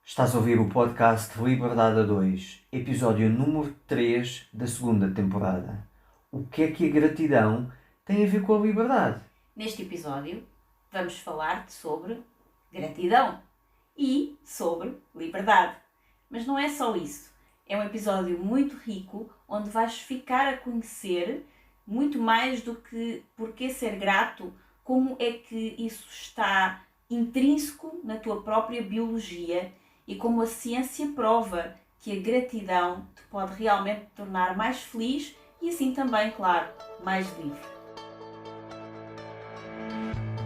Estás a ouvir o podcast Liberdade a 2, episódio número 3 da segunda temporada. O que é que a gratidão tem a ver com a liberdade? Neste episódio vamos falar sobre gratidão e sobre liberdade. Mas não é só isso. É um episódio muito rico onde vais ficar a conhecer muito mais do que porque ser grato, como é que isso está intrínseco na tua própria biologia e como a ciência prova que a gratidão te pode realmente tornar mais feliz e assim também, claro, mais livre.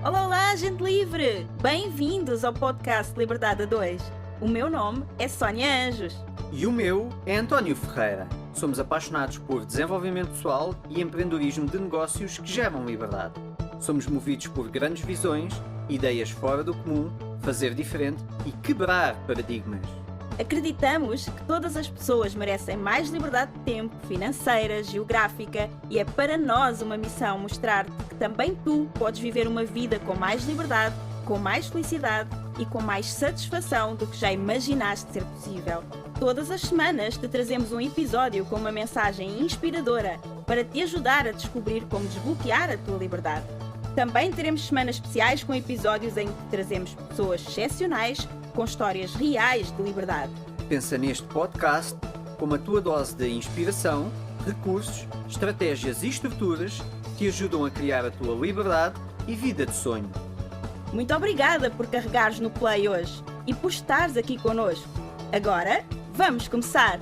Olá, gente livre! Bem-vindos ao podcast Liberdade a 2. O meu nome é Sónia Anjos. E o meu é António Ferreira. Somos apaixonados por desenvolvimento pessoal e empreendedorismo de negócios que geram liberdade. Somos movidos por grandes visões, ideias fora do comum, fazer diferente e quebrar paradigmas. Acreditamos que todas as pessoas merecem mais liberdade de tempo, financeira, geográfica, e é para nós uma missão mostrar-te que também tu podes viver uma vida com mais liberdade, com mais felicidade e com mais satisfação do que já imaginaste ser possível. Todas as semanas te trazemos um episódio com uma mensagem inspiradora para te ajudar a descobrir como desbloquear a tua liberdade. Também teremos semanas especiais com episódios em que trazemos pessoas excepcionais com histórias reais de liberdade. Pensa neste podcast como a tua dose de inspiração, recursos, estratégias e estruturas que te ajudam a criar a tua liberdade e vida de sonho. Muito obrigada por carregares no play hoje e por estares aqui connosco. Agora, vamos começar!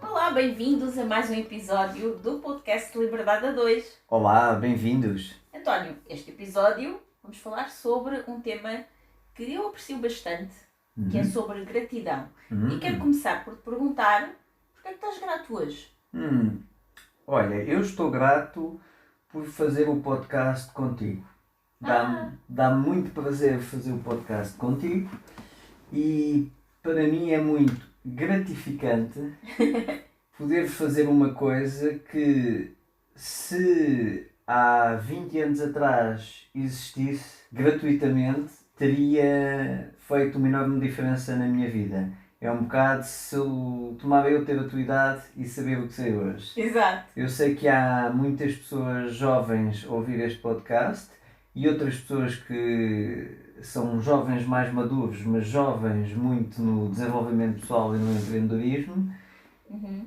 Olá, bem-vindos a mais um episódio do podcast Liberdade a 2. Olá, bem-vindos! António, este episódio vamos falar sobre um tema que eu aprecio bastante, que é sobre gratidão. E quero começar por te perguntar, porquê é que estás grato hoje? Olha, eu estou grato por fazer o podcast contigo. Dá-me muito prazer fazer o podcast contigo e para mim é muito gratificante poder fazer uma coisa que, se há 20 anos atrás existisse gratuitamente, teria feito uma enorme diferença na minha vida. É um bocado se eu tomava eu ter a tua idade e saber o que sei hoje. Exato. Eu sei que há muitas pessoas jovens a ouvir este podcast e outras pessoas que são jovens mais maduros, mas jovens muito no desenvolvimento pessoal e no empreendedorismo.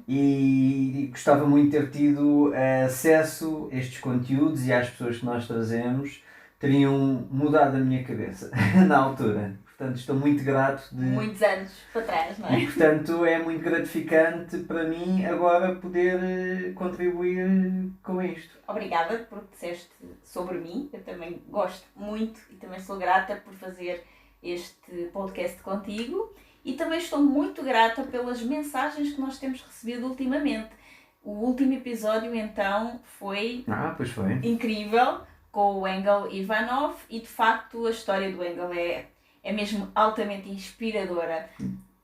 E gostava muito de ter tido acesso a estes conteúdos e às pessoas que nós trazemos. Teriam mudado a minha cabeça na altura. Portanto, estou muito grato de... Muitos anos para trás, não é? E, portanto, é muito gratificante para mim agora poder contribuir com isto. Obrigada por que disseste sobre mim. Eu também gosto muito e também sou grata por fazer este podcast contigo. E também estou muito grata pelas mensagens que nós temos recebido ultimamente. O último episódio, então, foi Pois foi. incrível, com o Engel Ivanov, e de facto a história do Engel é mesmo altamente inspiradora.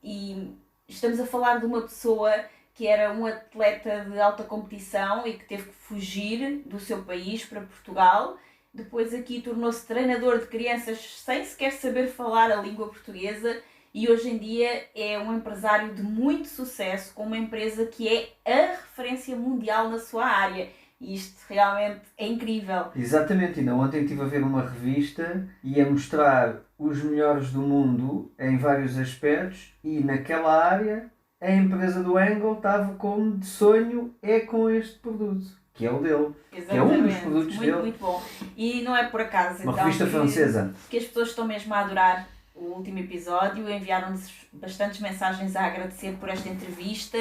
E estamos a falar de uma pessoa que era um atleta de alta competição e que teve que fugir do seu país para Portugal. Depois aqui tornou-se treinador de crianças sem sequer saber falar a língua portuguesa. E hoje em dia é um empresário de muito sucesso, com uma empresa que é a referência mundial na sua área. E isto realmente é incrível. Exatamente, ainda ontem estive a ver uma revista e a mostrar os melhores do mundo em vários aspectos, e naquela área a empresa do Engel estava como de sonho com este produto, que é o dele. Exatamente. Que é um dos produtos dele. Muito bom. E não é por acaso Uma então, revista francesa. que as pessoas estão mesmo a adorar o último episódio. Enviaram-nos bastantes mensagens a agradecer por esta entrevista,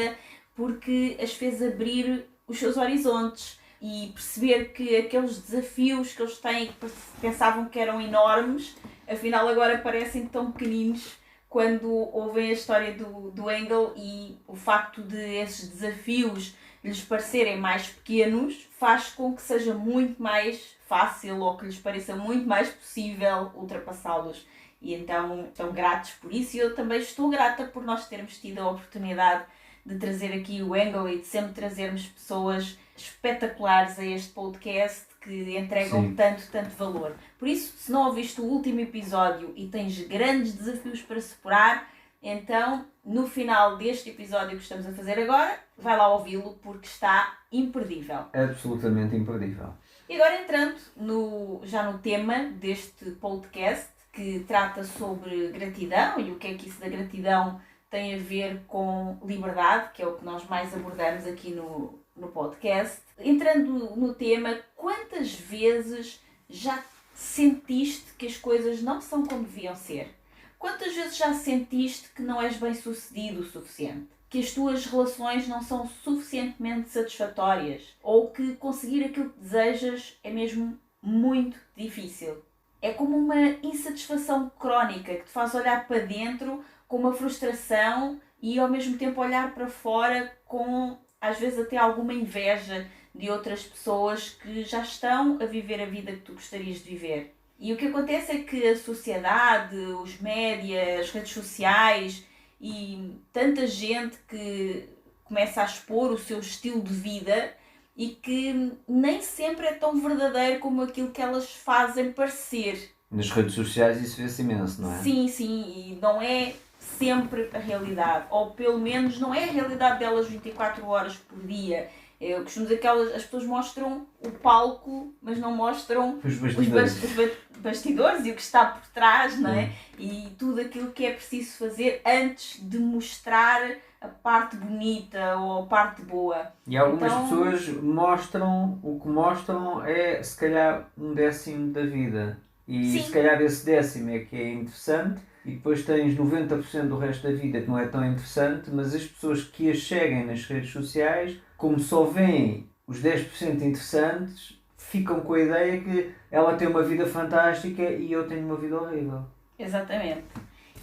porque as fez abrir os seus horizontes e perceber que aqueles desafios que eles têm, que pensavam que eram enormes, afinal agora parecem tão pequeninos quando ouvem a história do Engel, e o facto de esses desafios lhes parecerem mais pequenos faz com que seja muito mais fácil, ou que lhes pareça muito mais possível ultrapassá-los. E então estão gratos por isso, e eu também estou grata por nós termos tido a oportunidade de trazer aqui o Engel e de sempre trazermos pessoas espetaculares a este podcast que entregam Sim. tanto valor. Por isso, se não ouviste o último episódio e tens grandes desafios para superar, então, no final deste episódio que estamos a fazer agora, vai lá ouvi-lo porque está imperdível. Absolutamente imperdível. E agora entrando já no tema deste podcast, que trata sobre gratidão e o que é que isso da gratidão tem a ver com liberdade, que é o que nós mais abordamos aqui no podcast. Entrando no tema, quantas vezes já sentiste que as coisas não são como deviam ser? Quantas vezes já sentiste que não és bem sucedido o suficiente? Que as tuas relações não são suficientemente satisfatórias? Ou que conseguir aquilo que desejas é mesmo muito difícil? É como uma insatisfação crónica que te faz olhar para dentro com uma frustração e ao mesmo tempo olhar para fora com, às vezes, até alguma inveja de outras pessoas que já estão a viver a vida que tu gostarias de viver. E o que acontece é que a sociedade, os média, as redes sociais e tanta gente que começa a expor o seu estilo de vida e que nem sempre é tão verdadeiro como aquilo que elas fazem parecer. Nas redes sociais isso vê-se imenso, não é? Sim, e não é sempre a realidade, ou pelo menos não é a realidade delas 24 horas por dia. Eu costumo dizer que as pessoas mostram o palco, mas não mostram os bastidores. Os bastidores e o que está por trás, não é? E tudo aquilo que é preciso fazer antes de mostrar a parte bonita ou a parte boa. E algumas pessoas mostram, o que mostram é se calhar 1/10 da vida. E sim, se calhar esse 10º é que é interessante e depois tens 90% do resto da vida que não é tão interessante, mas as pessoas que as seguem nas redes sociais, como só veem os 10% interessantes, ficam com a ideia que ela tem uma vida fantástica e eu tenho uma vida horrível. Exatamente.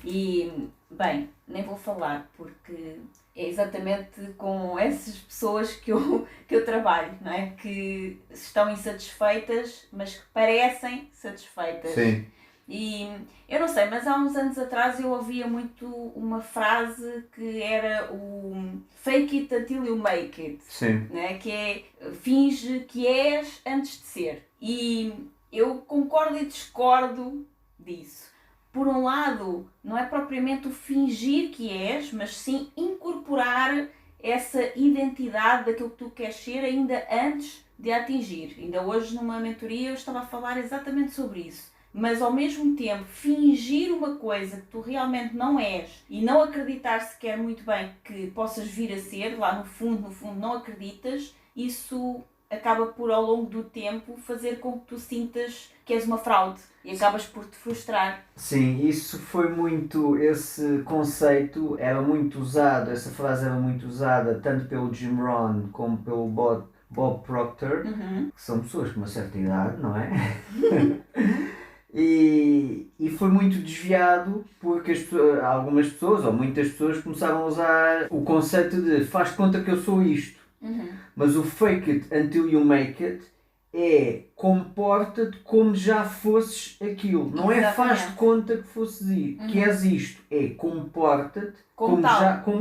E, bem, nem vou falar porque é exatamente com essas pessoas que eu trabalho, não é? Que estão insatisfeitas, mas que parecem satisfeitas. Sim. E eu não sei, mas há uns anos atrás eu ouvia muito uma frase que era o fake it until you make it. Sim. Né? Que é finge que és antes de ser. E eu concordo e discordo disso. Por um lado, não é propriamente o fingir que és, mas sim incorporar essa identidade daquilo que tu queres ser ainda antes de a atingir. Ainda hoje numa mentoria eu estava a falar exatamente sobre isso. Mas ao mesmo tempo, fingir uma coisa que tu realmente não és e não acreditar sequer muito bem que possas vir a ser, lá no fundo não acreditas, isso acaba por, ao longo do tempo, fazer com que tu sintas que és uma fraude e acabas por te frustrar. Sim, isso foi muito, esse conceito era muito usado, essa frase era muito usada tanto pelo Jim Rohn como pelo Bob Proctor, que são pessoas com uma certa idade, não é? E foi muito desviado porque algumas pessoas, ou muitas pessoas, começaram a usar o conceito de faz de conta que eu sou isto. Mas o fake it until you make it é comporta-te como já fosses aquilo. Não é faz de conta que fosses que és isto. É comporta-te como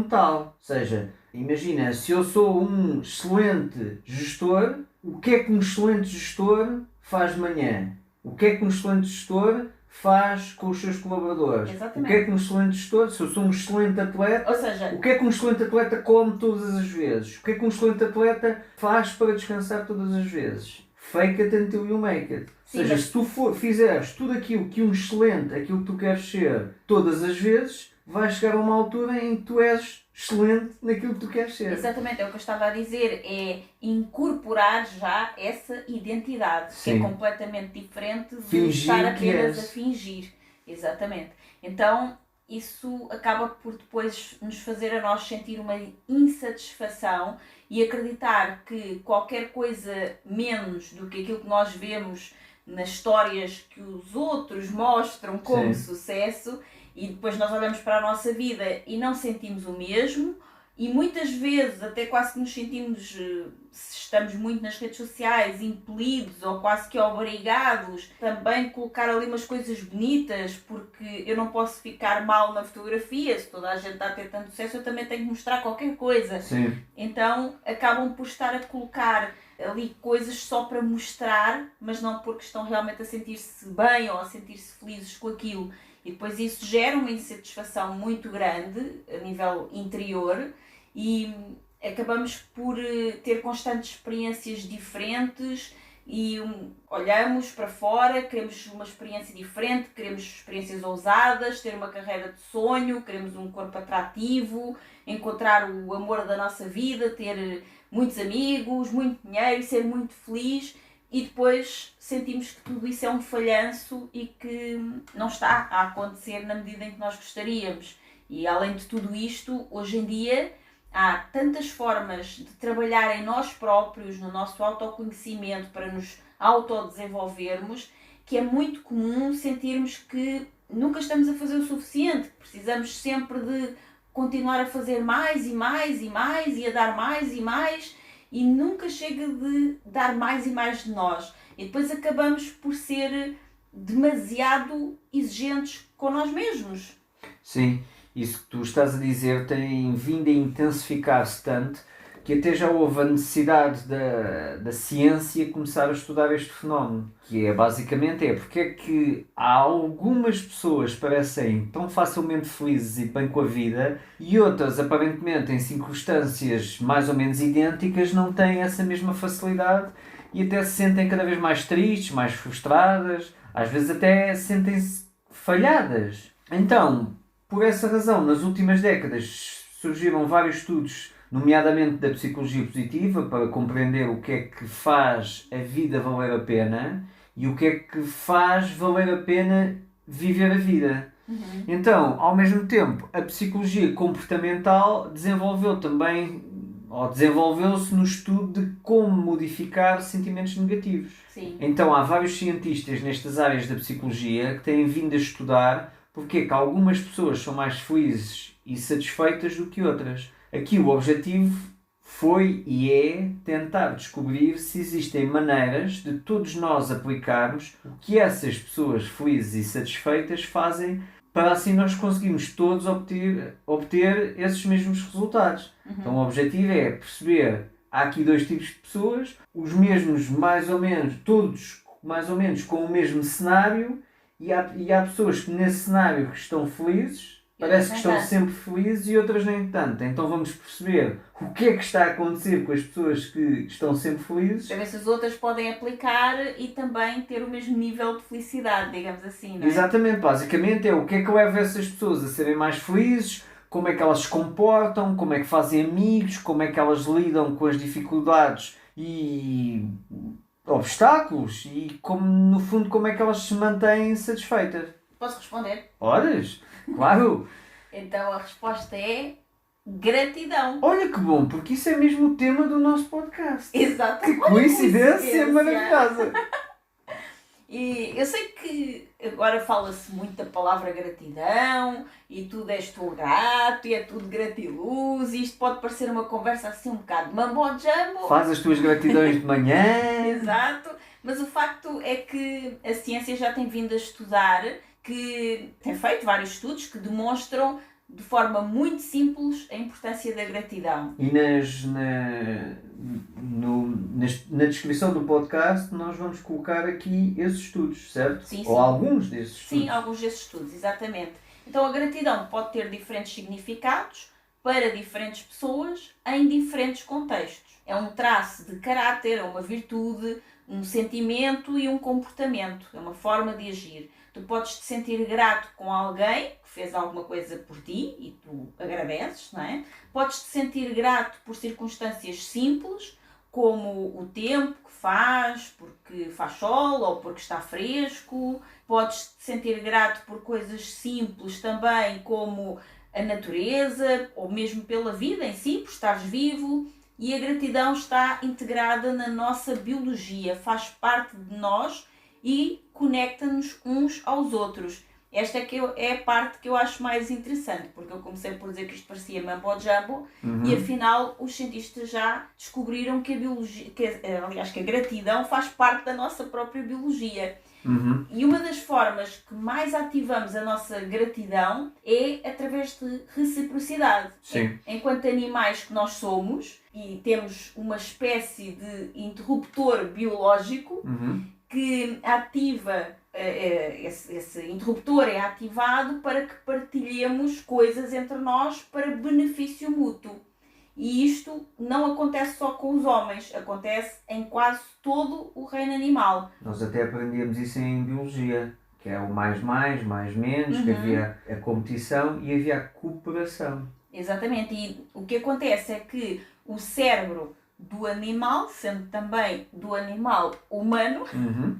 tal. Ou seja, imagina, se eu sou um excelente gestor, o que é que um excelente gestor faz de manhã? O que é que um excelente gestor faz com os seus colaboradores? Exatamente. O que é que um excelente gestor, se eu sou um excelente atleta, ou seja, o que é que um excelente atleta come todas as vezes? O que é que um excelente atleta faz para descansar todas as vezes? Fake it until you make it. Ou seja, se tu fizeres tudo aquilo que um excelente, aquilo que tu queres ser, todas as vezes, vais chegar a uma altura em que tu és excelente naquilo que tu queres ser. Exatamente, é o que eu estava a dizer, é incorporar já essa identidade, que é completamente diferente de fingir estar apenas a fingir. Exatamente. Então, isso acaba por depois nos fazer a nós sentir uma insatisfação e acreditar que qualquer coisa menos do que aquilo que nós vemos nas histórias que os outros mostram como sucesso, e depois nós olhamos para a nossa vida e não sentimos o mesmo, e muitas vezes até quase que nos sentimos, se estamos muito nas redes sociais, impelidos ou quase que obrigados também colocar ali umas coisas bonitas, porque eu não posso ficar mal na fotografia, se toda a gente está a ter tanto sucesso eu também tenho que mostrar qualquer coisa. Sim. Então acabam por estar a colocar ali coisas só para mostrar, mas não porque estão realmente a sentir-se bem ou a sentir-se felizes com aquilo. E depois isso gera uma insatisfação muito grande a nível interior e acabamos por ter constantes experiências diferentes e olhamos para fora, queremos uma experiência diferente, queremos experiências ousadas, ter uma carreira de sonho, queremos um corpo atrativo, encontrar o amor da nossa vida, ter muitos amigos, muito dinheiro, ser muito feliz e depois sentimos que tudo isso é um falhanço e que não está a acontecer na medida em que nós gostaríamos. E além de tudo isto, hoje em dia há tantas formas de trabalhar em nós próprios, no nosso autoconhecimento, para nos autodesenvolvermos, que é muito comum sentirmos que nunca estamos a fazer o suficiente, que precisamos sempre de continuar a fazer mais e mais e mais e a dar mais e mais e nunca chega de dar mais e mais de nós. E depois acabamos por ser demasiado exigentes com nós mesmos. Sim, isso que tu estás a dizer tem vindo a intensificar-se tanto que até já houve a necessidade da ciência começar a estudar este fenómeno, que é basicamente porque é que há algumas pessoas que parecem tão facilmente felizes e bem com a vida e outras, aparentemente em circunstâncias mais ou menos idênticas, não têm essa mesma facilidade e até se sentem cada vez mais tristes, mais frustradas, às vezes até sentem-se falhadas. Então, por essa razão, nas últimas décadas surgiram vários estudos, nomeadamente da psicologia positiva, para compreender o que é que faz a vida valer a pena e o que é que faz valer a pena viver a vida. Então, ao mesmo tempo, a psicologia comportamental desenvolveu-se no estudo de como modificar sentimentos negativos. Sim. Então, há vários cientistas nestas áreas da psicologia que têm vindo a estudar porque é que algumas pessoas são mais felizes e satisfeitas do que outras. Aqui o objetivo foi e é tentar descobrir se existem maneiras de todos nós aplicarmos o que essas pessoas felizes e satisfeitas fazem para assim nós conseguirmos todos obter esses mesmos resultados. Então o objetivo é perceber, há aqui dois tipos de pessoas, os mesmos mais ou menos, todos mais ou menos com o mesmo cenário e há pessoas que nesse cenário que estão felizes, parece que estão sempre felizes e outras nem tanto. Então vamos perceber o que é que está a acontecer com as pessoas que estão sempre felizes. Para ver se as outras podem aplicar e também ter o mesmo nível de felicidade, digamos assim, não é? Exatamente, basicamente é o que é que leva essas pessoas a serem mais felizes, como é que elas se comportam, como é que fazem amigos, como é que elas lidam com as dificuldades e obstáculos e como, no fundo, como é que elas se mantêm satisfeitas. Posso responder? Podes? Claro! Então a resposta é gratidão. Olha que bom, porque isso é mesmo o tema do nosso podcast. Exato. Que coincidência maravilhosa! E eu sei que agora fala-se muito da palavra gratidão e tudo és tu grato e é tudo gratiluz e isto pode parecer uma conversa assim um bocado mambo-jambo. Faz as tuas gratidões de manhã. Exato, mas o facto é que a ciência já tem vindo a estudar, que tem feito vários estudos que demonstram de forma muito simples a importância da gratidão. E na descrição do podcast nós vamos colocar aqui esses estudos, certo? Sim, sim. Ou alguns desses estudos. Sim, alguns desses estudos, exatamente. Então a gratidão pode ter diferentes significados para diferentes pessoas em diferentes contextos. É um traço de caráter, é uma virtude, um sentimento e um comportamento. É uma forma de agir. Tu podes te sentir grato com alguém que fez alguma coisa por ti e tu agradeces, não é? Podes te sentir grato por circunstâncias simples, como o tempo que faz, porque faz sol ou porque está fresco. Podes te sentir grato por coisas simples também, como a natureza ou mesmo pela vida em si, por estares vivo. E a gratidão está integrada na nossa biologia, faz parte de nós e conecta-nos uns aos outros. esta é a parte que eu acho mais interessante, porque eu comecei por dizer que isto parecia mambo jumbo e afinal os cientistas já descobriram que a biologia, que a gratidão faz parte da nossa própria biologia. E uma das formas que mais ativamos a nossa gratidão é através de reciprocidade. Sim. Enquanto animais que nós somos e temos uma espécie de interruptor biológico que ativa, esse interruptor é ativado para que partilhemos coisas entre nós para benefício mútuo. E isto não acontece só com os homens, acontece em quase todo o reino animal. Nós até aprendemos isso em biologia, que é o mais, menos, que havia a competição e havia a cooperação. Exatamente, e o que acontece é que o cérebro do animal, sendo também do animal humano,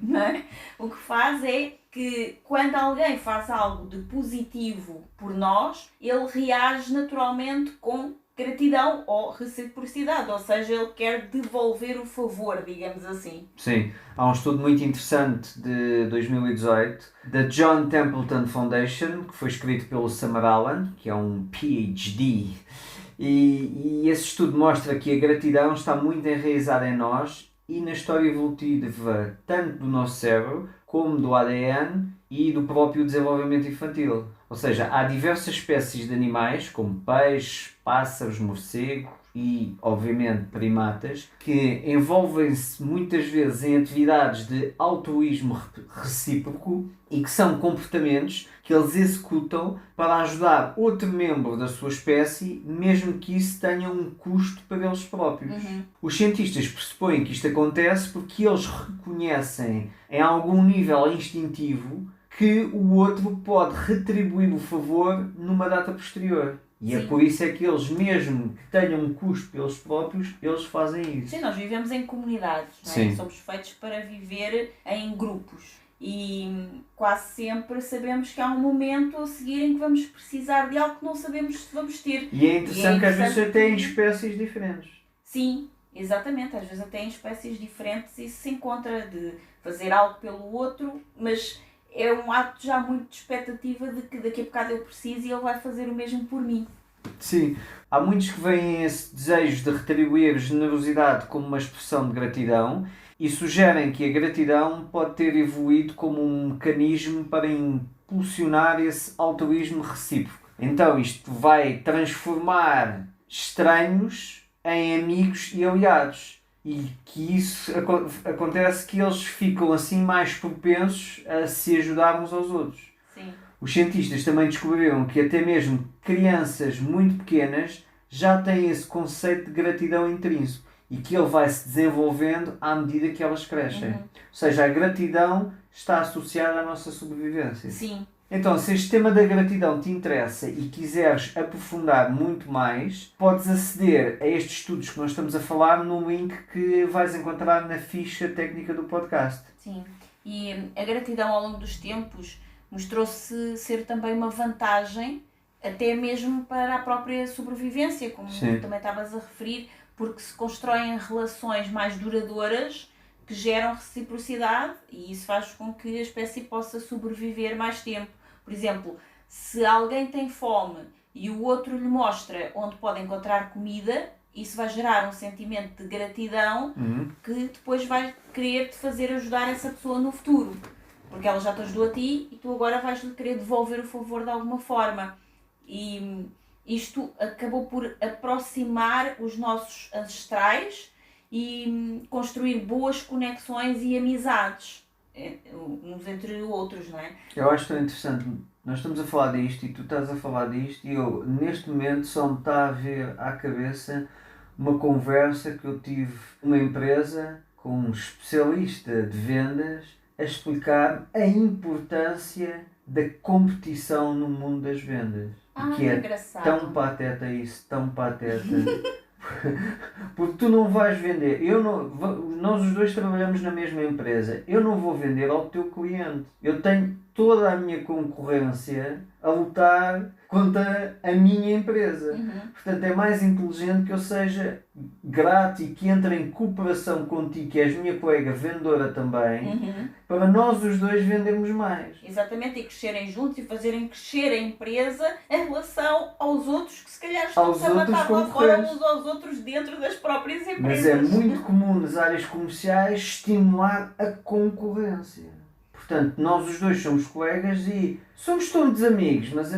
não é? O que faz é que quando alguém faz algo de positivo por nós, ele reage naturalmente com gratidão ou reciprocidade, ou seja, ele quer devolver o favor, digamos assim. Sim, há um estudo muito interessante de 2018 da John Templeton Foundation, que foi escrito pelo Summerall, que é um PhD, e esse estudo mostra que a gratidão está muito enraizada em nós e na história evolutiva tanto do nosso cérebro como do ADN e do próprio desenvolvimento infantil. Ou seja, há diversas espécies de animais, como peixes, pássaros, morcegos e, obviamente, primatas, que envolvem-se muitas vezes em atividades de altruísmo recíproco e que são comportamentos que eles executam para ajudar outro membro da sua espécie, mesmo que isso tenha um custo para eles próprios. Os cientistas pressupõem que isto acontece porque eles reconhecem, em algum nível instintivo, que o outro pode retribuir o favor numa data posterior. E é por isso é que eles, mesmo que tenham um custo pelos próprios, eles fazem isso. Sim, nós vivemos em comunidades, não é? Somos feitos para viver em grupos. E quase sempre sabemos que há um momento a seguir em que vamos precisar de algo que não sabemos se vamos ter. E é interessante que às vezes até em espécies diferentes. Sim, exatamente. Às vezes até em espécies diferentes isso se encontra de fazer algo pelo outro, mas é um ato já muito de expectativa de que daqui a bocado eu preciso e ele vai fazer o mesmo por mim. Sim, há muitos que veem esse desejo de retribuir generosidade como uma expressão de gratidão e sugerem que a gratidão pode ter evoluído como um mecanismo para impulsionar esse altruísmo recíproco. Então isto vai transformar estranhos em amigos e aliados. E que isso acontece que eles ficam assim mais propensos a se ajudar uns aos outros. Sim. Os cientistas também descobriram que até mesmo crianças muito pequenas já têm esse conceito de gratidão intrínseco e que ele vai se desenvolvendo à medida que elas crescem. Ou seja, a gratidão está associada à nossa sobrevivência. Sim. Então, se este tema da gratidão te interessa e quiseres aprofundar muito mais, podes aceder a estes estudos que nós estamos a falar no link que vais encontrar na ficha técnica do podcast. Sim, e a gratidão ao longo dos tempos mostrou-se ser também uma vantagem, até mesmo para a própria sobrevivência, como também estavas a referir, porque se constroem relações mais duradouras que geram reciprocidade e isso faz com que a espécie possa sobreviver mais tempo. Por exemplo, se alguém tem fome e o outro lhe mostra onde pode encontrar comida, isso vai gerar um sentimento de gratidão que depois vai querer te fazer ajudar essa pessoa no futuro. Porque ela já te ajudou a ti e tu agora vais lhe querer devolver o favor de alguma forma. E isto acabou por aproximar os nossos ancestrais e construir boas conexões e amizades uns entre outros, não é? Eu acho tão interessante. Nós estamos a falar disto e tu estás a falar disto e eu, neste momento, só me está a vir à cabeça uma conversa que eu tive numa empresa com um especialista de vendas a explicar a importância da competição no mundo das vendas. Que é engraçado. Tão pateta isso, tão pateta. Porque tu não vais vender, nós os dois trabalhamos na mesma empresa, eu não vou vender ao teu cliente, eu tenho toda a minha concorrência a lutar contra a minha empresa. Portanto, é mais inteligente que eu seja grato e que entre em cooperação contigo, que és minha colega vendedora também, para nós os dois vendermos mais. Exatamente, e crescerem juntos e fazerem crescer a empresa em relação aos outros que se calhar estão-se a matar lá fora uns aos outros dentro das próprias empresas. Mas é muito comum nas áreas comerciais estimular a concorrência. Portanto, nós os dois somos colegas e somos todos amigos, mas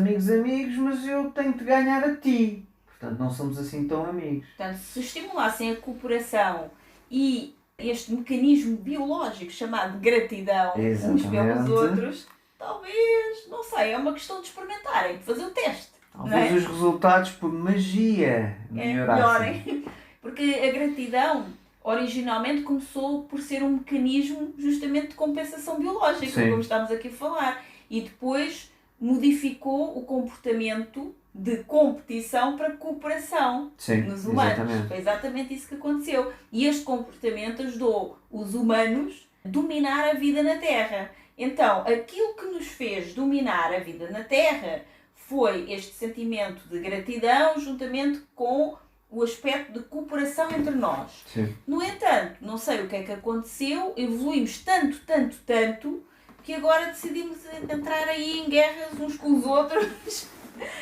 eu tenho de ganhar a ti. Portanto, não somos assim tão amigos. Portanto, se estimulassem a cooperação e este mecanismo biológico chamado gratidão uns pelos outros, talvez, não sei, é uma questão de experimentarem, de fazer o teste. Talvez os resultados por magia melhorem. Porque a gratidão originalmente começou por ser um mecanismo justamente de compensação biológica, como estamos aqui a falar, e depois modificou o comportamento de competição para cooperação nos humanos. Exatamente. Foi exatamente isso que aconteceu. E este comportamento ajudou os humanos a dominar a vida na Terra. Então, aquilo que nos fez dominar a vida na Terra foi este sentimento de gratidão juntamente com o aspecto de cooperação entre nós. No entanto, não sei o que é que aconteceu, evoluímos tanto, que agora decidimos entrar aí em guerras uns com os outros,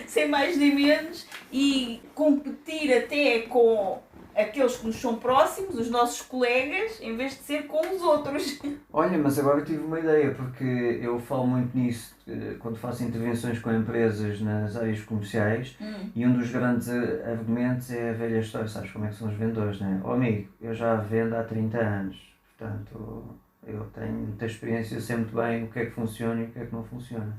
sem mais nem menos, e competir até com aqueles que nos são próximos, os nossos colegas, em vez de ser com os outros. Olha, mas agora tive uma ideia, porque eu falo muito nisso quando faço intervenções com empresas nas áreas comerciais, e um dos grandes argumentos é a velha história, sabes como é que são os vendedores, não é? Oh amigo, eu já vendo há 30 anos, portanto eu tenho muita experiência, eu sei muito bem o que é que funciona e o que é que não funciona.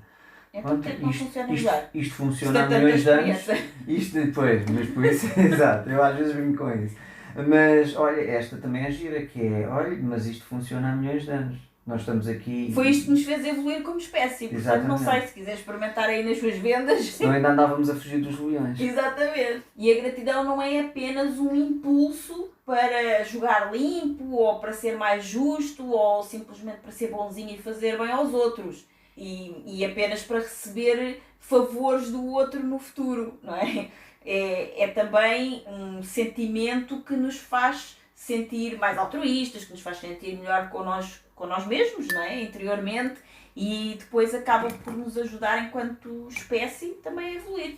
Então porquê é que não funciona melhor? Isto funciona há milhões de anos. Isto depois, mas por isso, exato, eu às vezes brinco com isso. Mas olha, esta também é gira, que é, olha, mas isto funciona há milhões de anos. Nós estamos aqui... Foi isto que nos fez evoluir como espécie. Portanto, exatamente. Não sei, se quiser experimentar aí nas suas vendas... Não, ainda andávamos a fugir dos leões. Exatamente. E a gratidão não é apenas um impulso para jogar limpo, ou para ser mais justo, ou simplesmente para ser bonzinho e fazer bem aos outros. E apenas para receber favores do outro no futuro, não é? É também um sentimento que nos faz sentir mais altruístas, que nos faz sentir melhor com nós mesmos, não é? Interiormente, e depois acaba por nos ajudar enquanto espécie também a evoluir.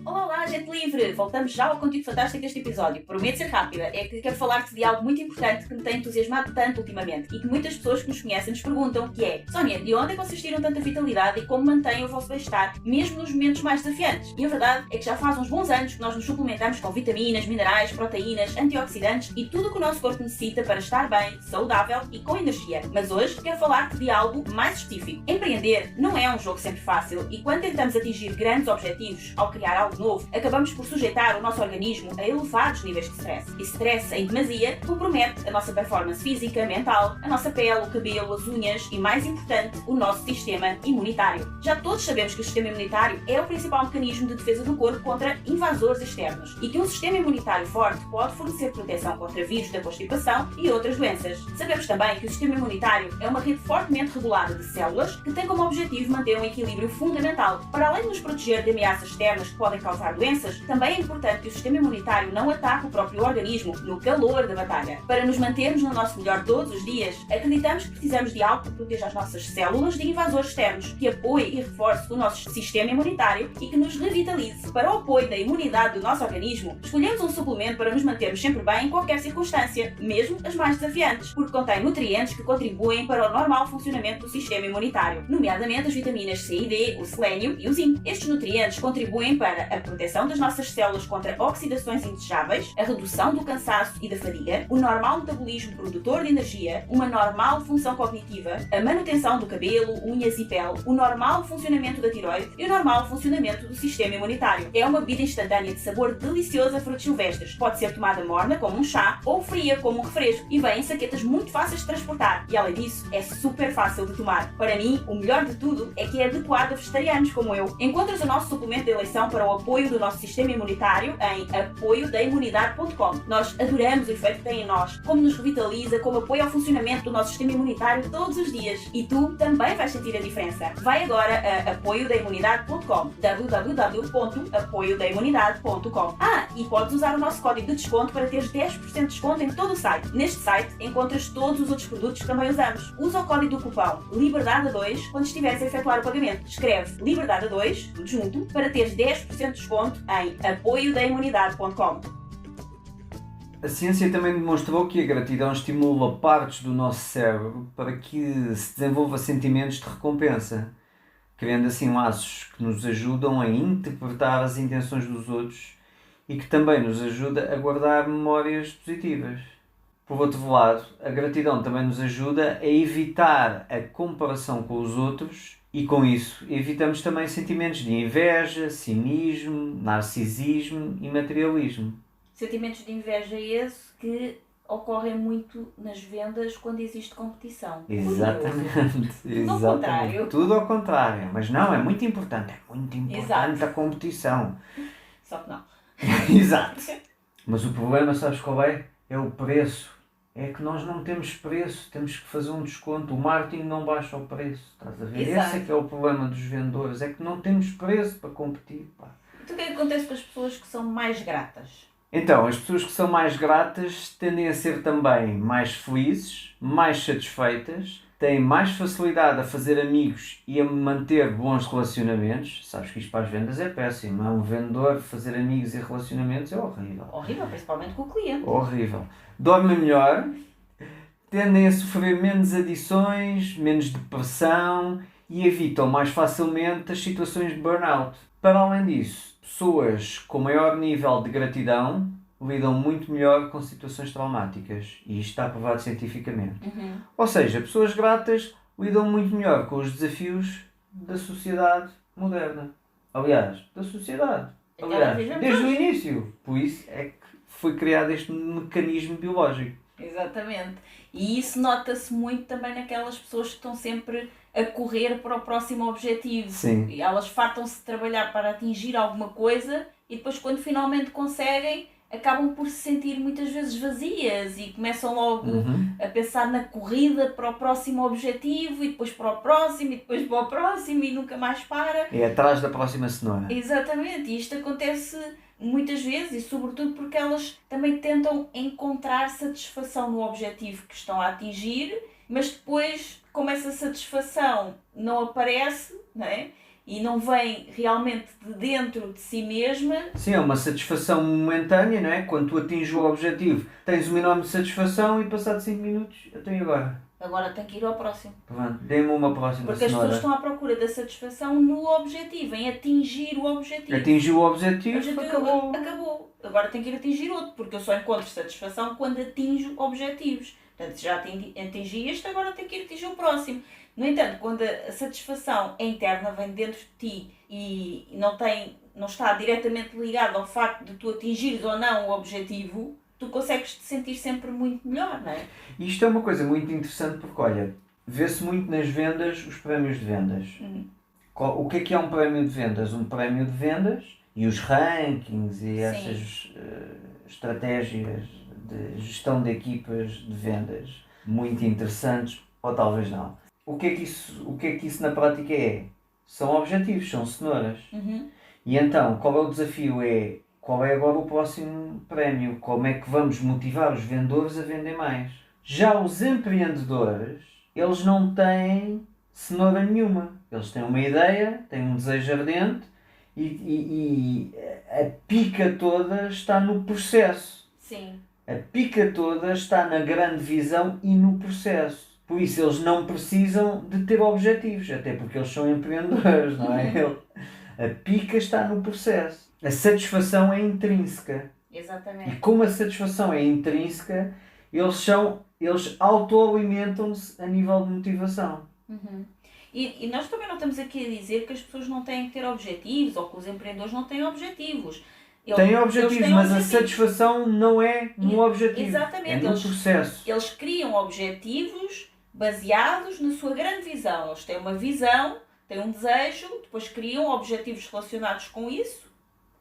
Olá, gente livre! Voltamos já ao conteúdo fantástico deste episódio. Prometo ser rápida, é que quero falar-te de algo muito importante que me tem entusiasmado tanto ultimamente e que muitas pessoas que nos conhecem nos perguntam, que é: Sónia, de onde é que vocês tiram tanta vitalidade e como mantêm o vosso bem-estar, mesmo nos momentos mais desafiantes? E a verdade é que já faz uns bons anos que nós nos suplementamos com vitaminas, minerais, proteínas, antioxidantes e tudo o que o nosso corpo necessita para estar bem, saudável e com energia. Mas hoje quero falar-te de algo mais específico. Empreender não é um jogo sempre fácil e quando tentamos atingir grandes objetivos ao criar algo novo, acabamos por sujeitar o nosso organismo a elevados níveis de stress. E stress em demasia compromete a nossa performance física, mental, a nossa pele, o cabelo, as unhas e, mais importante, o nosso sistema imunitário. Já todos sabemos que o sistema imunitário é o principal mecanismo de defesa do corpo contra invasores externos e que um sistema imunitário forte pode fornecer proteção contra vírus da constipação e outras doenças. Sabemos também que o sistema imunitário é uma rede fortemente regulada de células que tem como objetivo manter um equilíbrio fundamental. Para além de nos proteger de ameaças externas que podem causar doenças, também é importante que o sistema imunitário não ataque o próprio organismo no calor da batalha. Para nos mantermos no nosso melhor todos os dias, acreditamos que precisamos de algo que proteja as nossas células de invasores externos, que apoie e reforce o nosso sistema imunitário e que nos revitalize. Para o apoio da imunidade do nosso organismo, escolhemos um suplemento para nos mantermos sempre bem em qualquer circunstância, mesmo as mais desafiantes, porque contém nutrientes que contribuem para o normal funcionamento do sistema imunitário, nomeadamente as vitaminas C e D, o selênio e o zinco. Estes nutrientes contribuem para a proteção das nossas células contra oxidações indesejáveis, a redução do cansaço e da fadiga, o normal metabolismo produtor de energia, uma normal função cognitiva, a manutenção do cabelo, unhas e pele, o normal funcionamento da tiroide e o normal funcionamento do sistema imunitário. É uma bebida instantânea de sabor delicioso a frutos silvestres. Pode ser tomada morna como um chá ou fria como um refresco e vem em saquetas muito fáceis de transportar e, além disso, é super fácil de tomar. Para mim, o melhor de tudo é que é adequado a vegetarianos como eu. Encontras o nosso suplemento de eleição para o apoio apoio do nosso sistema imunitário em apoiodaimunidade.com. Nós adoramos o efeito que tem em nós, como nos revitaliza, como apoia ao funcionamento do nosso sistema imunitário todos os dias. E tu também vais sentir a diferença. Vai agora a apoiodaimunidade.com, www.apoiodaimunidade.com. E podes usar o nosso código de desconto para teres 10% de desconto em todo o site. Neste site encontras todos os outros produtos que também usamos. Usa o código do cupom LIBERDADE2 quando estiveres a efetuar o pagamento. Escreve LIBERDADE2, tudo junto, para teres 10% de desconto em apoiodaimunidade.com. A ciência também demonstrou que a gratidão estimula partes do nosso cérebro para que se desenvolva sentimentos de recompensa, criando assim laços que nos ajudam a interpretar as intenções dos outros e que também nos ajuda a guardar memórias positivas. Por outro lado, a gratidão também nos ajuda a evitar a comparação com os outros e, com isso, evitamos também sentimentos de inveja, cinismo, narcisismo e materialismo. Sentimentos de inveja esse que ocorrem muito nas vendas quando existe competição. Exatamente. Tudo ao contrário. Tudo ao contrário. Mas não, é muito importante. É muito importante. Exato. A competição. Só que não. Exato. Mas o problema, sabes qual é? É o preço. É que nós não temos preço, temos que fazer um desconto. O marketing não baixa o preço, estás a ver? Exato. Esse é que é o problema dos vendedores, é que não temos preço para competir. Pá. Então o que é que acontece com as pessoas que são mais gratas? Então, as pessoas que são mais gratas tendem a ser também mais felizes, mais satisfeitas, têm mais facilidade a fazer amigos e a manter bons relacionamentos. Sabes que isto para as vendas é péssimo, um vendedor fazer amigos e relacionamentos é horrível. Horrível, principalmente com o cliente. Horrível. Dormem melhor, tendem a sofrer menos adições, menos depressão e evitam mais facilmente as situações de burnout. Para além disso, pessoas com maior nível de gratidão lidam muito melhor com situações traumáticas e isto está provado cientificamente. Ou seja, pessoas gratas lidam muito melhor com os desafios da sociedade moderna. Aliás, da sociedade. Desde o início. Por isso é que foi criado este mecanismo biológico. Exatamente. E isso nota-se muito também naquelas pessoas que estão sempre a correr para o próximo objetivo. Sim. E elas fartam-se de trabalhar para atingir alguma coisa e depois quando finalmente conseguem, acabam por se sentir muitas vezes vazias e começam logo a pensar na corrida para o próximo objetivo e depois para o próximo e depois para o próximo e nunca mais para. É atrás da próxima cenoura. Exatamente. E isto acontece muitas vezes e sobretudo porque elas também tentam encontrar satisfação no objetivo que estão a atingir, mas depois, como essa satisfação não aparece, não é? E não vem realmente de dentro de si mesma. Sim, é uma satisfação momentânea, não é? Quando tu atinges o objetivo, tens uma enorme satisfação e passado 5 minutos, até agora. Agora tem que ir ao próximo. Pronto, dê-me uma próxima Porque cenoura. as pessoas estão à procura da satisfação no objetivo, em atingir o objetivo. Atingiu o objetivo, acabou. Acabou. Agora tem que ir atingir outro, porque eu só encontro satisfação quando atinjo objetivos. Portanto, já atingi este, agora tem que ir atingir o próximo. No entanto, quando a satisfação é interna, vem dentro de ti e não está diretamente ligado ao facto de tu atingires ou não o objetivo, tu consegues te sentir sempre muito melhor, não é? Isto é uma coisa muito interessante porque, olha, vê-se muito nas vendas os prémios de vendas. O que é um prémio de vendas? Um prémio de vendas e os rankings e essas estratégias de gestão de equipas de vendas muito interessantes, ou talvez não. O que é que isso na prática é? São objetivos, são cenouras. E então, qual é o desafio? Qual é agora o próximo prémio? Como é que vamos motivar os vendedores a vender mais? Já os empreendedores, eles não têm cenoura nenhuma. Eles têm uma ideia, têm um desejo ardente e a pica toda está no processo. Sim. A pica toda está na grande visão e no processo. Por isso eles não precisam de ter objetivos, até porque eles são empreendedores, não é? A pica está no processo. A satisfação é intrínseca. Exatamente. E como a satisfação é intrínseca, eles autoalimentam-se a nível de motivação. E nós também não estamos aqui a dizer que as pessoas não têm que ter objetivos ou que os empreendedores não têm objetivos. Têm objetivos, mas a satisfação não é no objetivo. Exatamente. É no processo. Eles criam objetivos baseados na sua grande visão. Eles têm uma visão, têm um desejo, depois criam objetivos relacionados com isso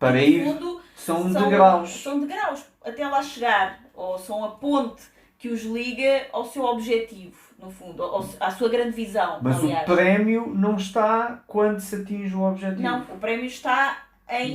Para no ir, fundo, são degraus. São degraus até lá chegar, ou são a ponte que os liga ao seu objetivo, no fundo, à sua grande visão. Mas aliás. o prémio não está quando se atinge o objetivo. Não, o prémio está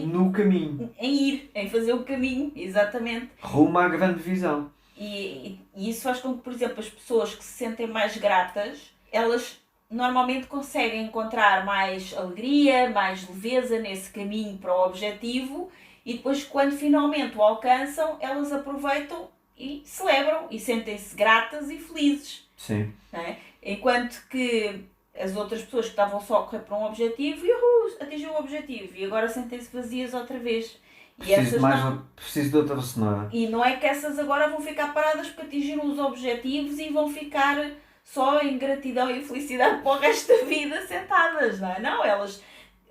no caminho. Em fazer o caminho, exatamente. Rumo à grande visão. E isso faz com que, por exemplo, as pessoas que se sentem mais gratas, elas normalmente conseguem encontrar mais alegria, mais leveza nesse caminho para o objetivo, e depois, quando finalmente o alcançam, elas aproveitam e celebram e sentem-se gratas e felizes. Sim. Não é? Enquanto que as outras pessoas que estavam só a correr para um objetivo, atingiu o objetivo e agora sentem-se vazias outra vez. Preciso de outra cenoura. E não é que essas agora vão ficar paradas porque atingiram os objetivos e vão ficar só em gratidão e felicidade para o resto da vida sentadas, não é? Não, elas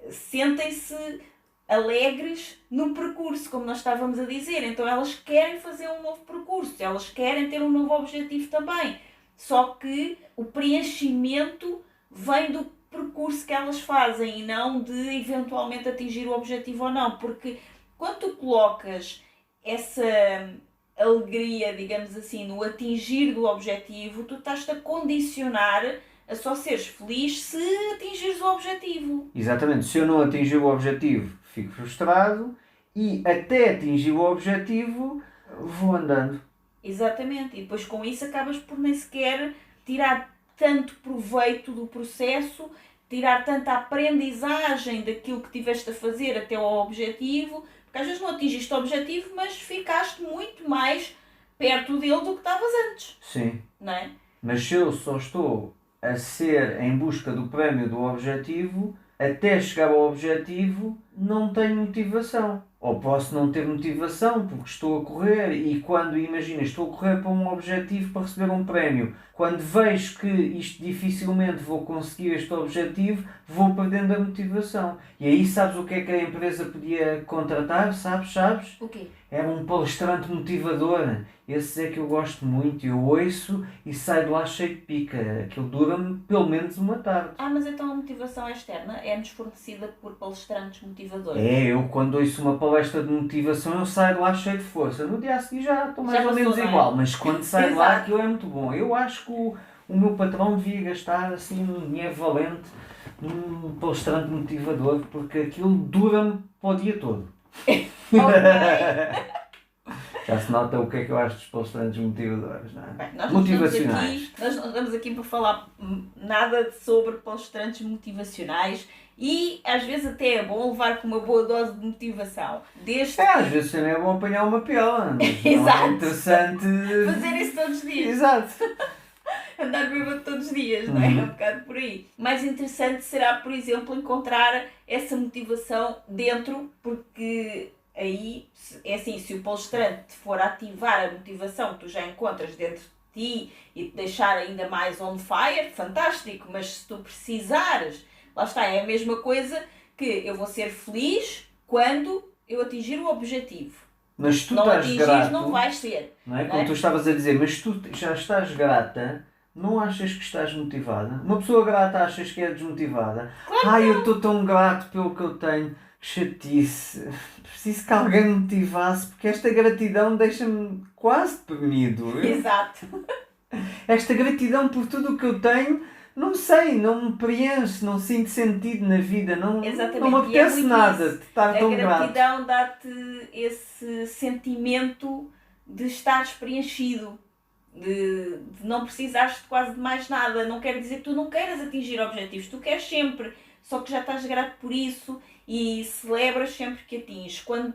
sentem-se alegres no percurso, como nós estávamos a dizer. Então elas querem fazer um novo percurso, elas querem ter um novo objetivo também. Só que o preenchimento vem do percurso que elas fazem e não de eventualmente atingir o objetivo ou não. Porque quando tu colocas essa alegria, digamos assim, no atingir do objetivo, tu estás-te a condicionar a só seres feliz se atingires o objetivo. Exatamente. Se eu não atingir o objetivo, fico frustrado e até atingir o objetivo, vou andando. Exatamente. E depois com isso acabas por nem sequer tirar tanto proveito do processo, tirar tanta aprendizagem daquilo que tiveste a fazer até ao objetivo, porque às vezes não atingiste o objetivo, mas ficaste muito mais perto dele do que estavas antes. Sim. Não é? Mas se eu só estou a ser em busca do prémio do objetivo, até chegar ao objetivo, não tenho motivação. Ou posso não ter motivação porque estou a correr e quando, imagina, estou a correr para um objetivo para receber um prémio. Quando vejo que isto dificilmente vou conseguir este objetivo, vou perdendo a motivação. E aí sabes o que é que a empresa podia contratar? Sabes? O quê? Era um palestrante motivador. Esse é que eu gosto muito. Eu ouço e saio de lá cheio de pica. Aquilo dura-me pelo menos uma tarde. Mas então a motivação externa é-nos fornecida por palestrantes motivadores? Eu quando ouço uma palestra de motivação eu saio de lá cheio de força. No dia a seguir já estou mais ou menos igual, mas quando saio de lá aquilo é muito bom. Eu acho que o meu patrão devia gastar assim um dinheiro valente num palestrante motivador porque aquilo dura-me para o dia todo. Já se nota o que é que eu acho dos palestrantes motivadores, não é? Bem, motivacionais. Nós não estamos aqui para falar nada sobre palestrantes motivacionais e às vezes até é bom levar com uma boa dose de motivação. Às vezes também é bom apanhar uma pela, mas Exato. Não é interessante... Fazer isso todos os dias. Exato. Andar bêbado todos os dias, não é? É um bocado por aí. Mais interessante será, por exemplo, encontrar essa motivação dentro, porque aí, é assim, se o palestrante for ativar a motivação que tu já encontras dentro de ti e te deixar ainda mais on fire, fantástico, mas se tu precisares, lá está, é a mesma coisa que eu vou ser feliz quando eu atingir o objetivo. Mas se tu não estás atingires, grato, não vais ser. não é? Como tu estavas a dizer, mas se tu já estás grata, não achas que estás motivada? Uma pessoa grata achas que é desmotivada? Claro eu estou tão grato pelo que eu tenho. Que chatice. Preciso que alguém me motivasse, porque esta gratidão deixa-me quase deprimido. Exato. Esta gratidão por tudo o que eu tenho, não sei, não me preenche, não sinto sentido na vida, não me apetece nada de estar tão grato. A gratidão dá-te esse sentimento de estares preenchido. De não precisares de quase de mais nada. Não quer dizer que tu não queiras atingir objetivos, tu queres sempre, só que já estás grato por isso e celebras sempre que atinges. Quando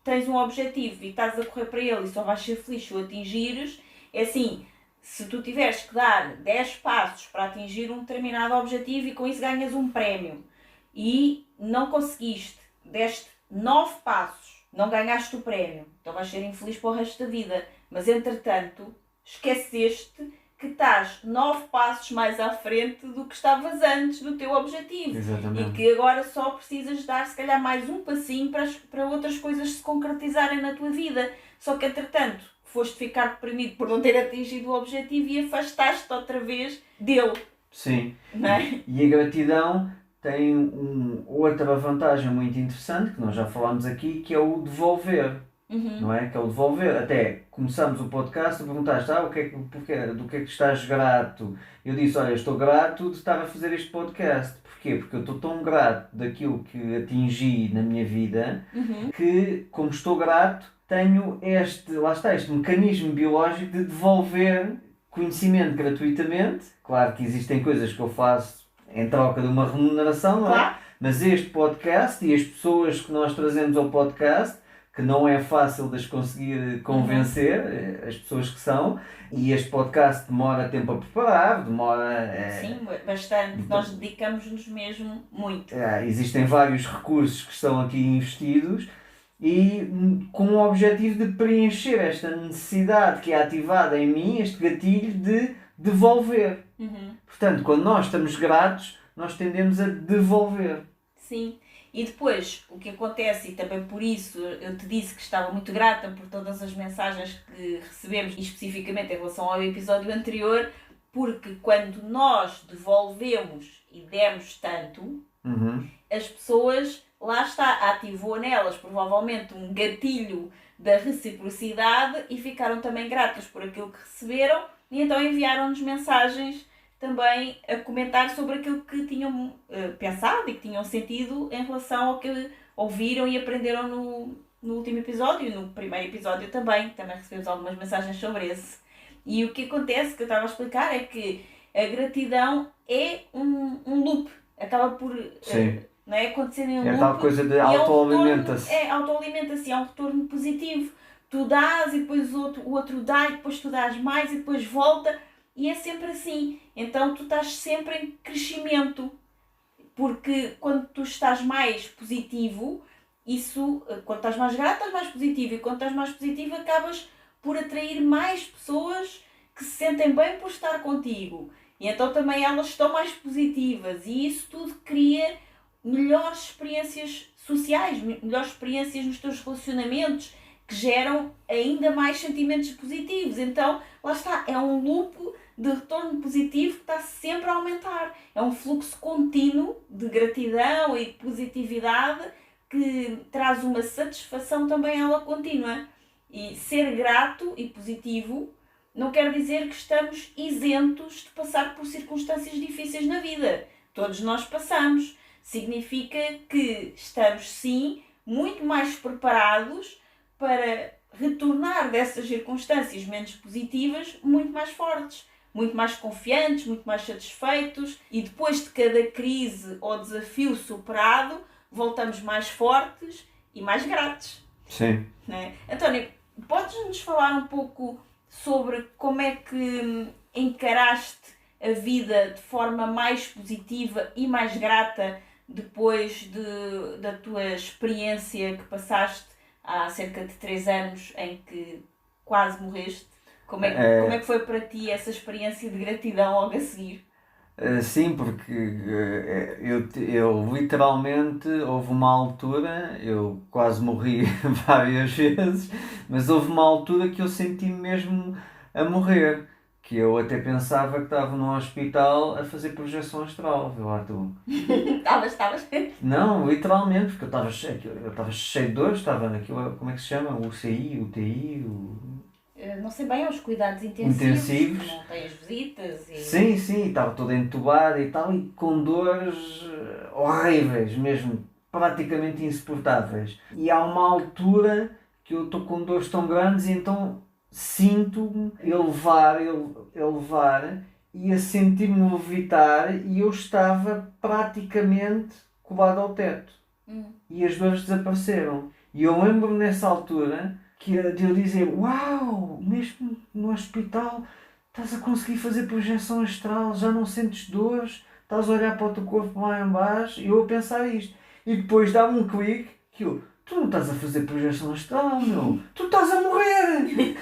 tens um objetivo e estás a correr para ele e só vais ser feliz se o atingires, é assim, se tu tiveres que dar 10 passos para atingir um determinado objetivo e com isso ganhas um prémio e não conseguiste, deste 9 passos, não ganhaste o prémio, então vais ser infeliz para o resto da vida, mas entretanto esqueceste que estás 9 passos mais à frente do que estavas antes do teu objetivo. Exatamente. E que agora só precisas dar se calhar mais um passinho para outras coisas se concretizarem na tua vida. Só que entretanto foste ficar deprimido por não ter atingido o objetivo e afastaste-te outra vez dele. Sim. Não é? E a gratidão tem outra vantagem muito interessante, que nós já falámos aqui, que é o devolver. Não é? Que é o devolver. Até começamos o podcast, tu perguntaste, do que é que estás grato? Eu disse, olha, estou grato de estar a fazer este podcast. Porquê? Porque eu estou tão grato daquilo que atingi na minha vida, que, como estou grato, tenho este mecanismo biológico de devolver conhecimento gratuitamente. Claro que existem coisas que eu faço em troca de uma remuneração, não é? Claro. Mas este podcast e as pessoas que nós trazemos ao podcast, que não é fácil de as conseguir convencer, as pessoas que são, e este podcast demora tempo a preparar, Sim, bastante. Nós dedicamos-nos mesmo muito. Existem vários recursos que estão aqui investidos e com o objetivo de preencher esta necessidade que é ativada em mim, este gatilho de devolver. Portanto, quando nós estamos gratos, nós tendemos a devolver. Sim. E depois, o que acontece, e também por isso eu te disse que estava muito grata por todas as mensagens que recebemos, e especificamente em relação ao episódio anterior, porque quando nós devolvemos e demos tanto, as pessoas, lá está, ativou nelas provavelmente um gatilho da reciprocidade e ficaram também gratas por aquilo que receberam e então enviaram-nos mensagens também a comentar sobre aquilo que tinham pensado e que tinham sentido em relação ao que ouviram e aprenderam no último episódio, no primeiro episódio também recebemos algumas mensagens sobre esse. E o que acontece, que eu estava a explicar, é que a gratidão é um loop, acaba por não é, acontecer em um loop. É tal coisa de autoalimenta-se. Autoalimenta-se, é um retorno positivo. Tu dás e depois o outro dá e depois tu dás mais e depois volta. E é sempre assim. Então tu estás sempre em crescimento. Porque quando tu estás mais positivo, quando estás mais grato, estás mais positivo. E quando estás mais positivo, acabas por atrair mais pessoas que se sentem bem por estar contigo. E então também elas estão mais positivas. E isso tudo cria melhores experiências sociais, melhores experiências nos teus relacionamentos, que geram ainda mais sentimentos positivos. Então, lá está, é um loop de retorno positivo que está sempre a aumentar. É um fluxo contínuo de gratidão e de positividade que traz uma satisfação também ela contínua. E ser grato e positivo não quer dizer que estamos isentos de passar por circunstâncias difíceis na vida. Todos nós passamos. Significa que estamos, sim, muito mais preparados para retornar dessas circunstâncias menos positivas muito mais fortes, muito mais confiantes, muito mais satisfeitos, e depois de cada crise ou desafio superado, voltamos mais fortes e mais gratos. Sim. Né? António, podes-nos falar um pouco sobre como é que encaraste a vida de forma mais positiva e mais grata depois da tua experiência que passaste há cerca de 3 anos em que quase morreste? Como é que foi para ti essa experiência de gratidão logo a seguir? Sim, porque eu literalmente, houve uma altura, eu quase morri várias vezes, mas houve uma altura que eu senti-me mesmo a morrer, que eu até pensava que estava num hospital a fazer projeção astral, vê lá tu. Estavas? Não, literalmente, porque eu estava cheio de dores, estava naquilo, como é que se chama? O UCI, UTI, não sei bem, aos cuidados intensivos. Não tens visitas e... Sim, estava todo entubado e tal, e com dores horríveis, mesmo, praticamente insuportáveis. E há uma altura que eu estou com dores tão grandes e então sinto-me elevar e a sentir-me levitar, e eu estava praticamente colado ao teto. E as dores desapareceram. E eu lembro-me nessa altura de eu dizer, uau, mesmo no hospital estás a conseguir fazer projeção astral, já não sentes dores, estás a olhar para o teu corpo lá em baixo, e eu a pensar isto. E depois dá-me um clique que tu não estás a fazer projeção astral, meu, tu estás a morrer!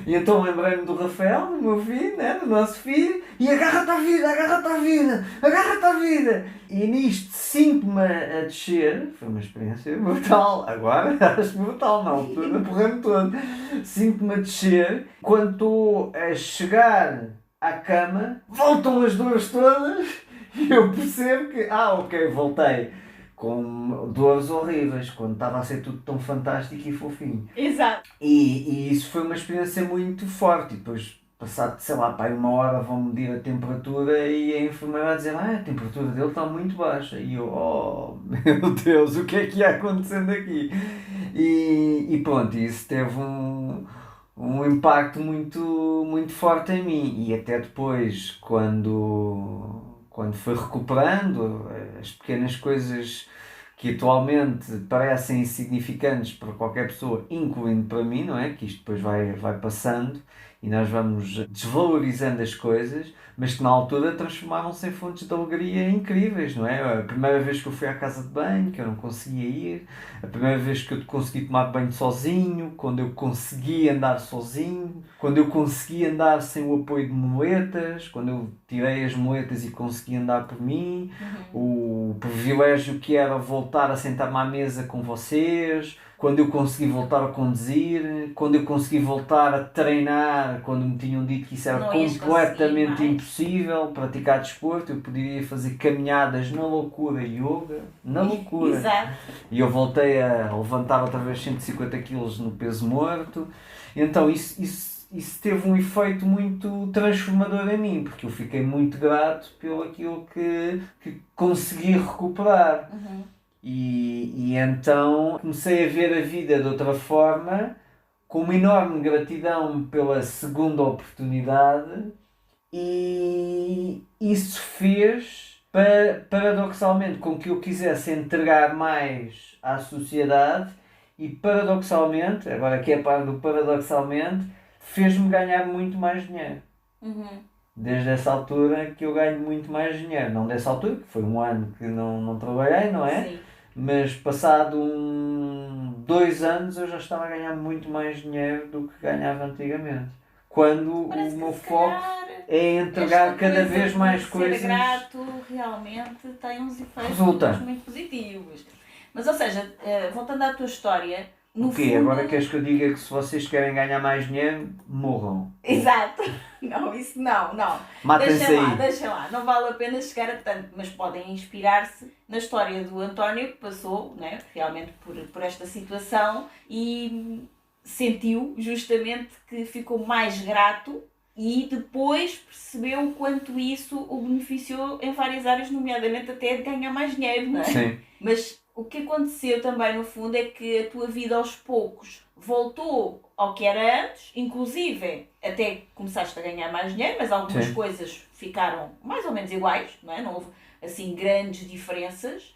E então lembrei-me do Rafael, do meu filho, né, do nosso filho, e agarra-te à vida, agarra-te à vida, agarra-te à vida. E nisto sinto-me a descer, foi uma experiência brutal, agora acho brutal, na altura porrei-me todo. Sinto-me a descer, quando estou a chegar à cama, voltam as dores todas eu percebo que, ok, voltei com dores horríveis, quando estava a ser tudo tão fantástico e fofinho. Exato. E isso foi uma experiência muito forte. E depois, passado, sei lá, pá, 1 hora vão medir a temperatura e a enfermeira vai dizer, a temperatura dele está muito baixa. E eu, oh meu Deus, o que é que ia acontecendo aqui? E pronto, isso teve um impacto muito forte em mim. E até depois, quando fui recuperando, as pequenas coisas que atualmente parecem insignificantes para qualquer pessoa, incluindo para mim, não é? Que isto depois vai passando e nós vamos desvalorizando as coisas, mas que na altura transformaram-se em fontes de alegria incríveis, não é? A primeira vez que eu fui à casa de banho, que eu não conseguia ir, a primeira vez que eu consegui tomar banho sozinho, quando eu consegui andar sozinho, quando eu consegui andar sem o apoio de muletas, quando eu tirei as muletas e consegui andar por mim, o privilégio que era voltar a sentar-me à mesa com vocês, quando eu consegui voltar a conduzir, quando eu consegui voltar a treinar, quando me tinham dito que isso era Não ias completamente conseguir mais. impossível, praticar desporto, eu poderia fazer caminhadas na loucura, yoga, na loucura. Exato. E eu voltei a levantar outra vez 150 kg no peso morto. Então isso teve um efeito muito transformador em mim, porque eu fiquei muito grato pelo aquilo que consegui recuperar. E então comecei a ver a vida de outra forma, com uma enorme gratidão pela segunda oportunidade, e isso fez, paradoxalmente, com que eu quisesse entregar mais à sociedade e, paradoxalmente, agora que é a parte do paradoxalmente, fez-me ganhar muito mais dinheiro. Desde essa altura que eu ganho muito mais dinheiro. Não dessa altura, que foi 1 ano que não trabalhei, não é? Sim. Mas passado 2 anos eu já estava a ganhar muito mais dinheiro do que ganhava antigamente. Quando Parece o que meu se foco calhar é entregar esta cada coisa vez de mais ser coisas. grato realmente tem uns efeitos Resulta. muito positivos. Mas, ou seja, voltando à tua história, no O quê? fundo... Agora queres que eu diga que se vocês querem ganhar mais dinheiro, morram. Exato. Não, isso não. Matem-se aí. Deixem lá. Não vale a pena chegar a tanto, mas podem inspirar-se na história do António, que passou, né, realmente por esta situação e sentiu justamente que ficou mais grato e depois percebeu o quanto isso o beneficiou em várias áreas, nomeadamente até de ganhar mais dinheiro, não é? Sim. Mas o que aconteceu também no fundo é que a tua vida aos poucos voltou ao que era antes, inclusive até começaste a ganhar mais dinheiro, mas algumas Sim. coisas ficaram mais ou menos iguais, não é? Não houve assim grandes diferenças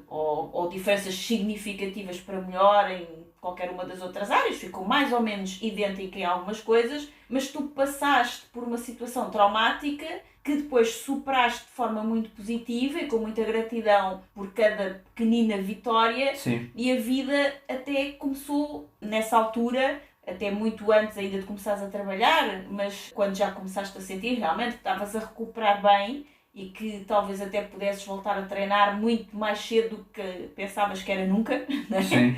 ou diferenças significativas para melhor em qualquer uma das outras áreas, ficou mais ou menos idêntica em algumas coisas, mas tu passaste por uma situação traumática que depois superaste de forma muito positiva e com muita gratidão por cada pequenina vitória. Sim. E a vida até começou nessa altura, até muito antes ainda de começares a trabalhar, mas quando já começaste a sentir realmente que estavas a recuperar bem e que talvez até pudesses voltar a treinar muito mais cedo do que pensavas que era nunca, não é? Sim.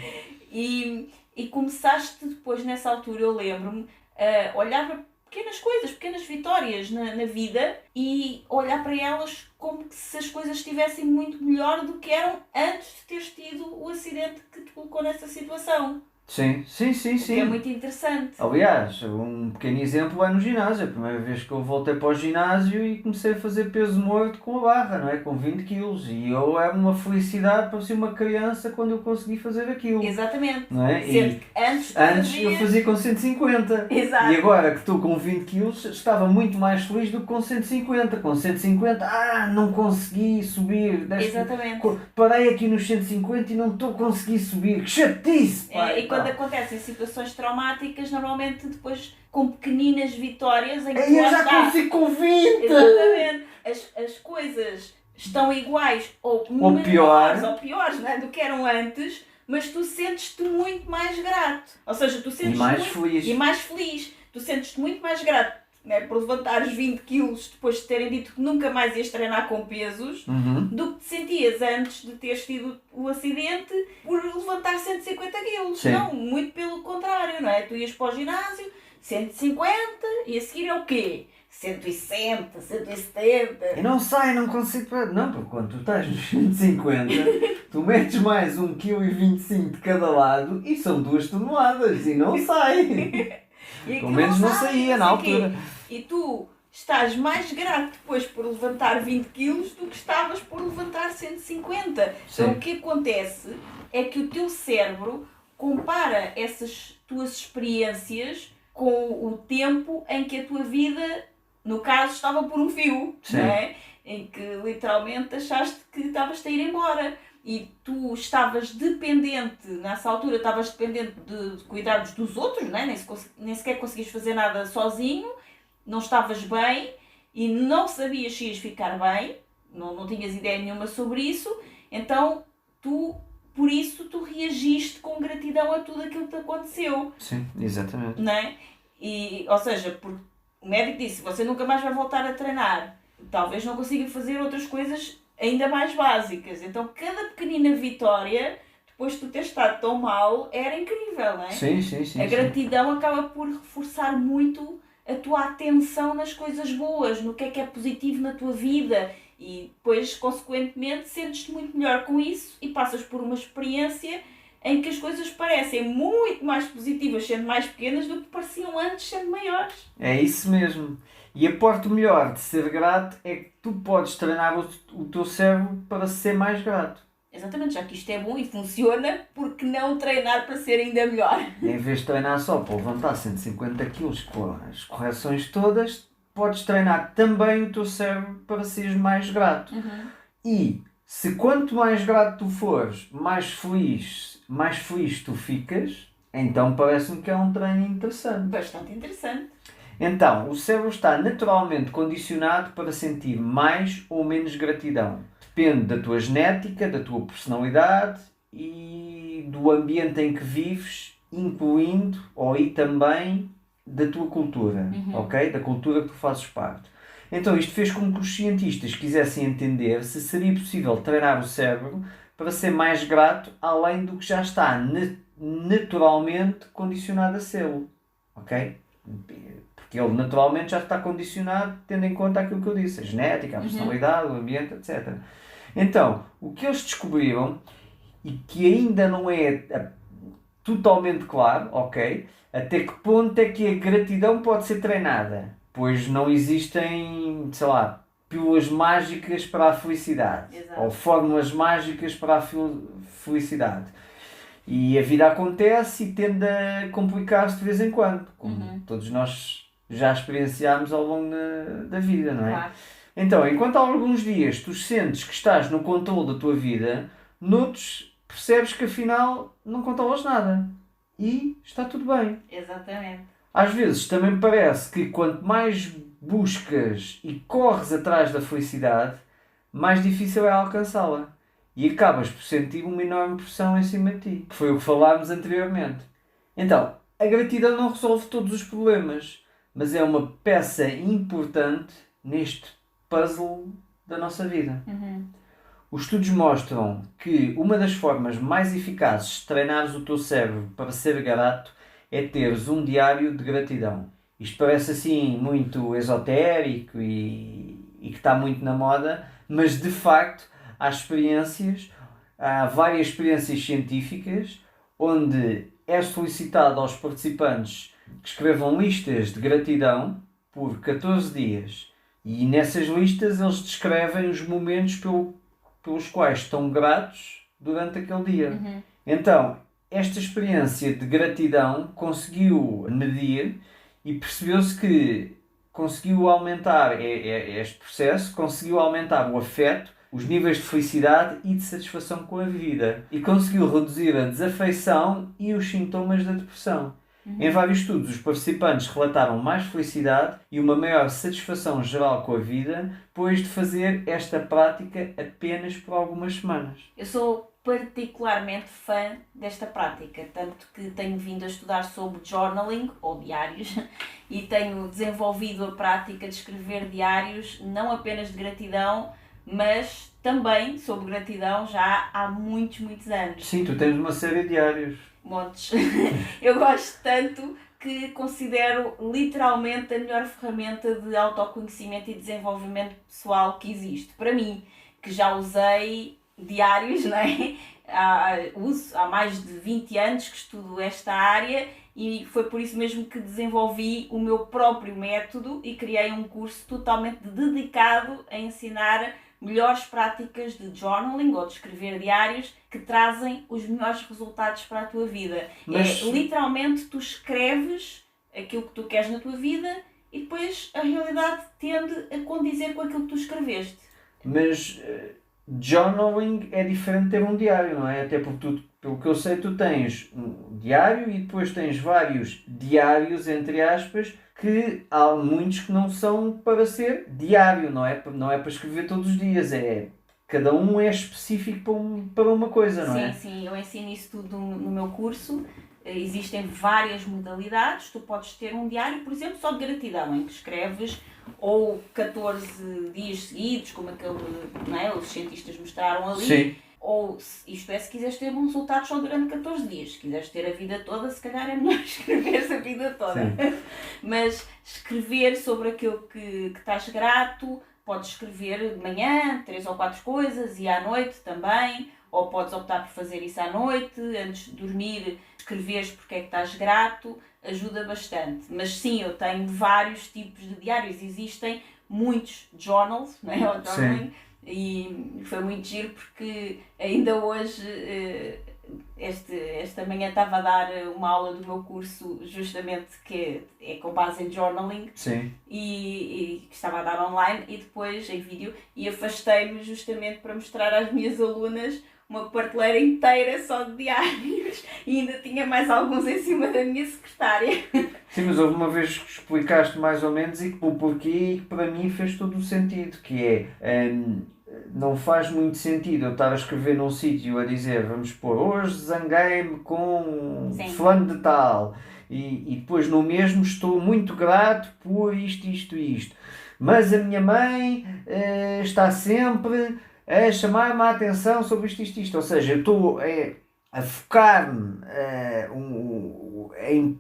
E começaste depois, nessa altura, eu lembro-me, a olhar para pequenas coisas, pequenas vitórias na vida e olhar para elas como que se as coisas estivessem muito melhor do que eram antes de teres tido o acidente que te colocou nessa situação. Sim. O que é muito interessante. Aliás, um pequeno exemplo é no ginásio. A primeira vez que eu voltei para o ginásio e comecei a fazer peso morto com a barra, não é? Com 20 kg. E eu era uma felicidade para ser uma criança quando eu consegui fazer aquilo. Exatamente. Não é? Sendo que antes eu fazia com 150. Exato. E agora que estou com 20 kg, estava muito mais feliz do que com 150. Com 150, não consegui subir. Exatamente. Parei aqui nos 150 e não estou a conseguir subir. Que chatice! E quando acontecem situações traumáticas, normalmente depois com pequeninas vitórias em que eu já consigo com 20! Exatamente. As coisas estão iguais ou piores, não é? Do que eram antes, mas tu sentes-te muito mais grato. Ou seja, tu sentes-te mais feliz. Tu sentes-te muito mais grato, né, por levantares 20 kg depois de terem dito que nunca mais ias treinar com pesos, do que te sentias antes de teres tido o acidente por levantar 150 kg. Sim. Não, muito pelo contrário, não é? Tu ias para o ginásio, 150 e a seguir é o quê? 160, 170. E não sai, não consigo parar. Não, porque quando tu estás nos 150, tu metes mais 1,25 kg de cada lado e são 2 toneladas e não sai. Pelo menos não saía na altura. E tu estás mais grato depois por levantar 20 kg do que estavas por levantar 150. Sim. Então o que acontece é que o teu cérebro compara essas tuas experiências com o tempo em que a tua vida, no caso, estava por um fio, não é? Em que literalmente achaste que estavas a ir embora. E tu estavas dependente, nessa altura estavas dependente de cuidados dos outros, não é? Nem sequer conseguias fazer nada sozinho, não estavas bem e não sabias se ias ficar bem, não tinhas ideia nenhuma sobre isso, então por isso tu reagiste com gratidão a tudo aquilo que te aconteceu. Sim, exatamente. Não é? Ou seja, porque o médico disse, você nunca mais vai voltar a treinar, talvez não consiga fazer outras coisas ainda mais básicas. Então cada pequenina vitória, depois de tu ter estado tão mal, era incrível, não é? Sim. A gratidão acaba por reforçar muito a tua atenção nas coisas boas, no que é positivo na tua vida, e depois, consequentemente, sentes-te muito melhor com isso e passas por uma experiência em que as coisas parecem muito mais positivas sendo mais pequenas do que pareciam antes sendo maiores. É isso mesmo. E a parte melhor de ser grato é que tu podes treinar o teu cérebro para ser mais grato. Exatamente, já que isto é bom e funciona, por que não treinar para ser ainda melhor? Em vez de treinar só para levantar 150 kg com as correções todas, podes treinar também o teu cérebro para seres mais grato. E se quanto mais grato tu fores, mais feliz tu ficas, então parece-me que é um treino interessante. Bastante interessante. Então, o cérebro está naturalmente condicionado para sentir mais ou menos gratidão. Depende da tua genética, da tua personalidade e do ambiente em que vives, incluindo e também da tua cultura, ok? Da cultura que tu fazes parte. Então, isto fez com que os cientistas quisessem entender se seria possível treinar o cérebro para ser mais grato, além do que já está naturalmente condicionado a sê-lo, ok? Porque ele naturalmente já está condicionado tendo em conta aquilo que eu disse, a genética, a personalidade, o ambiente, etc. Então, o que eles descobriram, e que ainda não é totalmente claro, ok? Até que ponto é que a gratidão pode ser treinada? Pois não existem, sei lá, pílulas mágicas para a felicidade. Exato. Ou fórmulas mágicas para a felicidade. E a vida acontece e tende a complicar-se de vez em quando, como todos nós já experienciámos ao longo da vida, não é? Claro. Então, enquanto há alguns dias tu sentes que estás no controle da tua vida, noutros percebes que afinal não controlas nada. E está tudo bem. Exatamente. Às vezes também parece que quanto mais buscas e corres atrás da felicidade, mais difícil é alcançá-la. E acabas por sentir uma enorme pressão em cima de ti. Que foi o que falámos anteriormente. Então, a gratidão não resolve todos os problemas, mas é uma peça importante neste puzzle da nossa vida. Os estudos mostram que uma das formas mais eficazes de treinares o teu cérebro para ser grato é teres um diário de gratidão. Isto parece assim muito esotérico e que está muito na moda, mas de facto há várias experiências científicas onde é solicitado aos participantes que escrevam listas de gratidão por 14 dias. E nessas listas eles descrevem os momentos pelos quais estão gratos durante aquele dia. Então, esta experiência de gratidão conseguiu medir e percebeu-se que conseguiu aumentar este processo, conseguiu aumentar o afeto, os níveis de felicidade e de satisfação com a vida e conseguiu reduzir a desafeição e os sintomas da depressão. Em vários estudos, os participantes relataram mais felicidade e uma maior satisfação geral com a vida depois de fazer esta prática apenas por algumas semanas. Eu sou particularmente fã desta prática, tanto que tenho vindo a estudar sobre journaling, ou diários, e tenho desenvolvido a prática de escrever diários, não apenas de gratidão, mas também sobre gratidão já há muitos anos. Sim, tu tens uma série de diários. Montes. Eu gosto tanto que considero literalmente a melhor ferramenta de autoconhecimento e desenvolvimento pessoal que existe. Para mim, que já usei diários, não é? Há mais de 20 anos que estudo esta área e foi por isso mesmo que desenvolvi o meu próprio método e criei um curso totalmente dedicado a ensinar melhores práticas de journaling ou de escrever diários que trazem os melhores resultados para a tua vida. Mas... literalmente tu escreves aquilo que tu queres na tua vida e depois a realidade tende a condizer com aquilo que tu escreveste. Mas journaling é diferente de ter um diário, não é? Até porque tu, pelo que eu sei, tu tens um diário e depois tens vários diários, entre aspas, que há muitos que não são para ser diário, não é? Não é para escrever todos os dias, cada um é específico para uma coisa, não é? Sim, eu ensino isso tudo no meu curso. Existem várias modalidades. Tu podes ter um diário, por exemplo, só de gratidão, em que escreves ou 14 dias seguidos, como aquele, não é? Os cientistas mostraram ali. Sim. Ou, isto é, se quiseres ter um resultado só durante 14 dias. Se quiseres ter a vida toda, se calhar é melhor escrever a vida toda. Mas escrever sobre aquilo que estás grato, podes escrever de manhã 3 ou 4 coisas e à noite também. Ou podes optar por fazer isso à noite, antes de dormir, escreveres porque é que estás grato, ajuda bastante. Mas sim, eu tenho vários tipos de diários, existem muitos journals, não é? Sim. E foi muito giro porque ainda hoje, esta manhã estava a dar uma aula do meu curso justamente que é com base em journaling. Sim. E estava a dar online e depois em vídeo e afastei-me justamente para mostrar às minhas alunas uma prateleira inteira só de diários e ainda tinha mais alguns em cima da minha secretária. Sim, mas houve uma vez que explicaste mais ou menos e o porquê e que para mim fez todo o sentido, que é, não faz muito sentido eu estar a escrever num sítio a dizer, vamos pôr, hoje zanguei-me com fulano de tal e depois no mesmo estou muito grato por isto, mas a minha mãe está sempre a chamar-me a atenção sobre isto. Ou seja, eu estou a focar-me em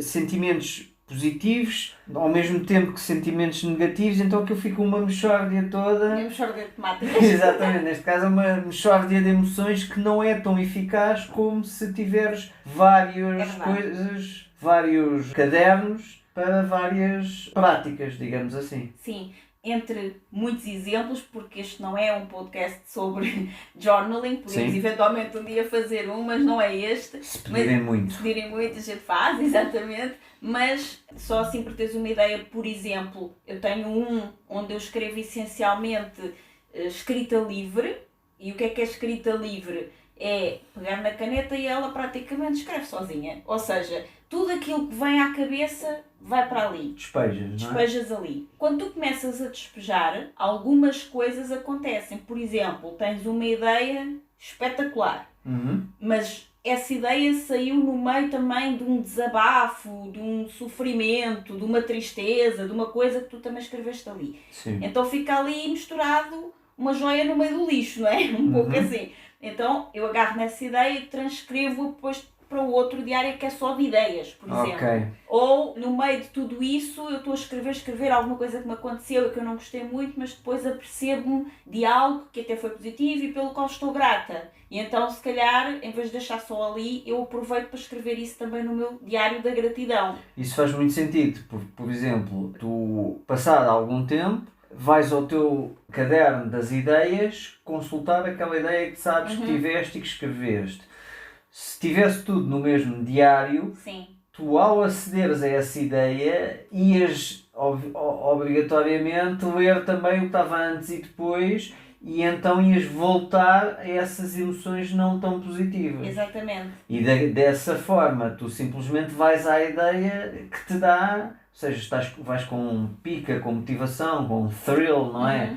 sentimentos positivos, ao mesmo tempo que sentimentos negativos, então que eu fico uma mexórdia toda. Uma mexórdia de temáticas. Exatamente, neste caso é uma mexórdia de emoções que não é tão eficaz como se tiveres várias coisas, vários cadernos para várias práticas, digamos assim. Sim. Entre muitos exemplos, porque este não é um podcast sobre journaling, podemos eventualmente um dia fazer um, mas não é este. Se pedirem muito. Se pedirem muito, a gente faz, exatamente. Mas só assim para teres uma ideia, por exemplo, eu tenho um onde eu escrevo essencialmente escrita livre. E o que é escrita livre? É pegar na caneta e ela praticamente escreve sozinha. Ou seja, tudo aquilo que vem à cabeça vai para ali. Despejas ali. Quando tu começas a despejar, algumas coisas acontecem. Por exemplo, tens uma ideia espetacular, mas essa ideia saiu no meio também de um desabafo, de um sofrimento, de uma tristeza, de uma coisa que tu também escreveste ali. Sim. Então fica ali misturado uma joia no meio do lixo, não é? Um pouco assim. Então eu agarro nessa ideia e transcrevo depois para o outro diário que é só de ideias, por exemplo. Ou no meio de tudo isso eu estou a escrever alguma coisa que me aconteceu e que eu não gostei muito, mas depois apercebo-me de algo que até foi positivo e pelo qual estou grata. E então se calhar, em vez de deixar só ali, eu aproveito para escrever isso também no meu diário da gratidão. Isso faz muito sentido, por exemplo, tu passado algum tempo vais ao teu caderno das ideias consultar aquela ideia que sabes que tiveste e que escreveste. Se tivesse tudo no mesmo diário, tu ao acederes a essa ideia ias obrigatoriamente ler também o que estava antes e depois e então ias voltar a essas emoções não tão positivas. Exatamente. E dessa forma tu simplesmente vais à ideia que te dá, ou seja, vais com pica, com motivação, com thrill, não é?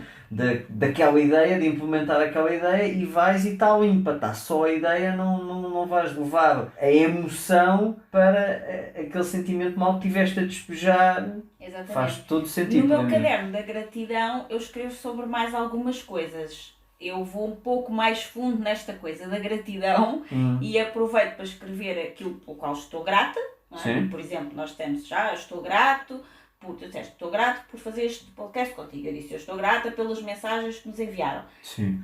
Daquela ideia, de implementar aquela ideia e vais e está limpa, está só a ideia, não vais levar a emoção para aquele sentimento mal que tiveste a despejar. Exatamente. Faz todo sentido. No meu caderno da gratidão eu escrevo sobre mais algumas coisas. Eu vou um pouco mais fundo nesta coisa da gratidão e aproveito para escrever aquilo pelo qual estou grata, Não é? Sim. Por exemplo, nós temos já, estou grato estou grato por fazer este podcast contigo. Eu disse, eu estou grata pelas mensagens que nos enviaram. Sim.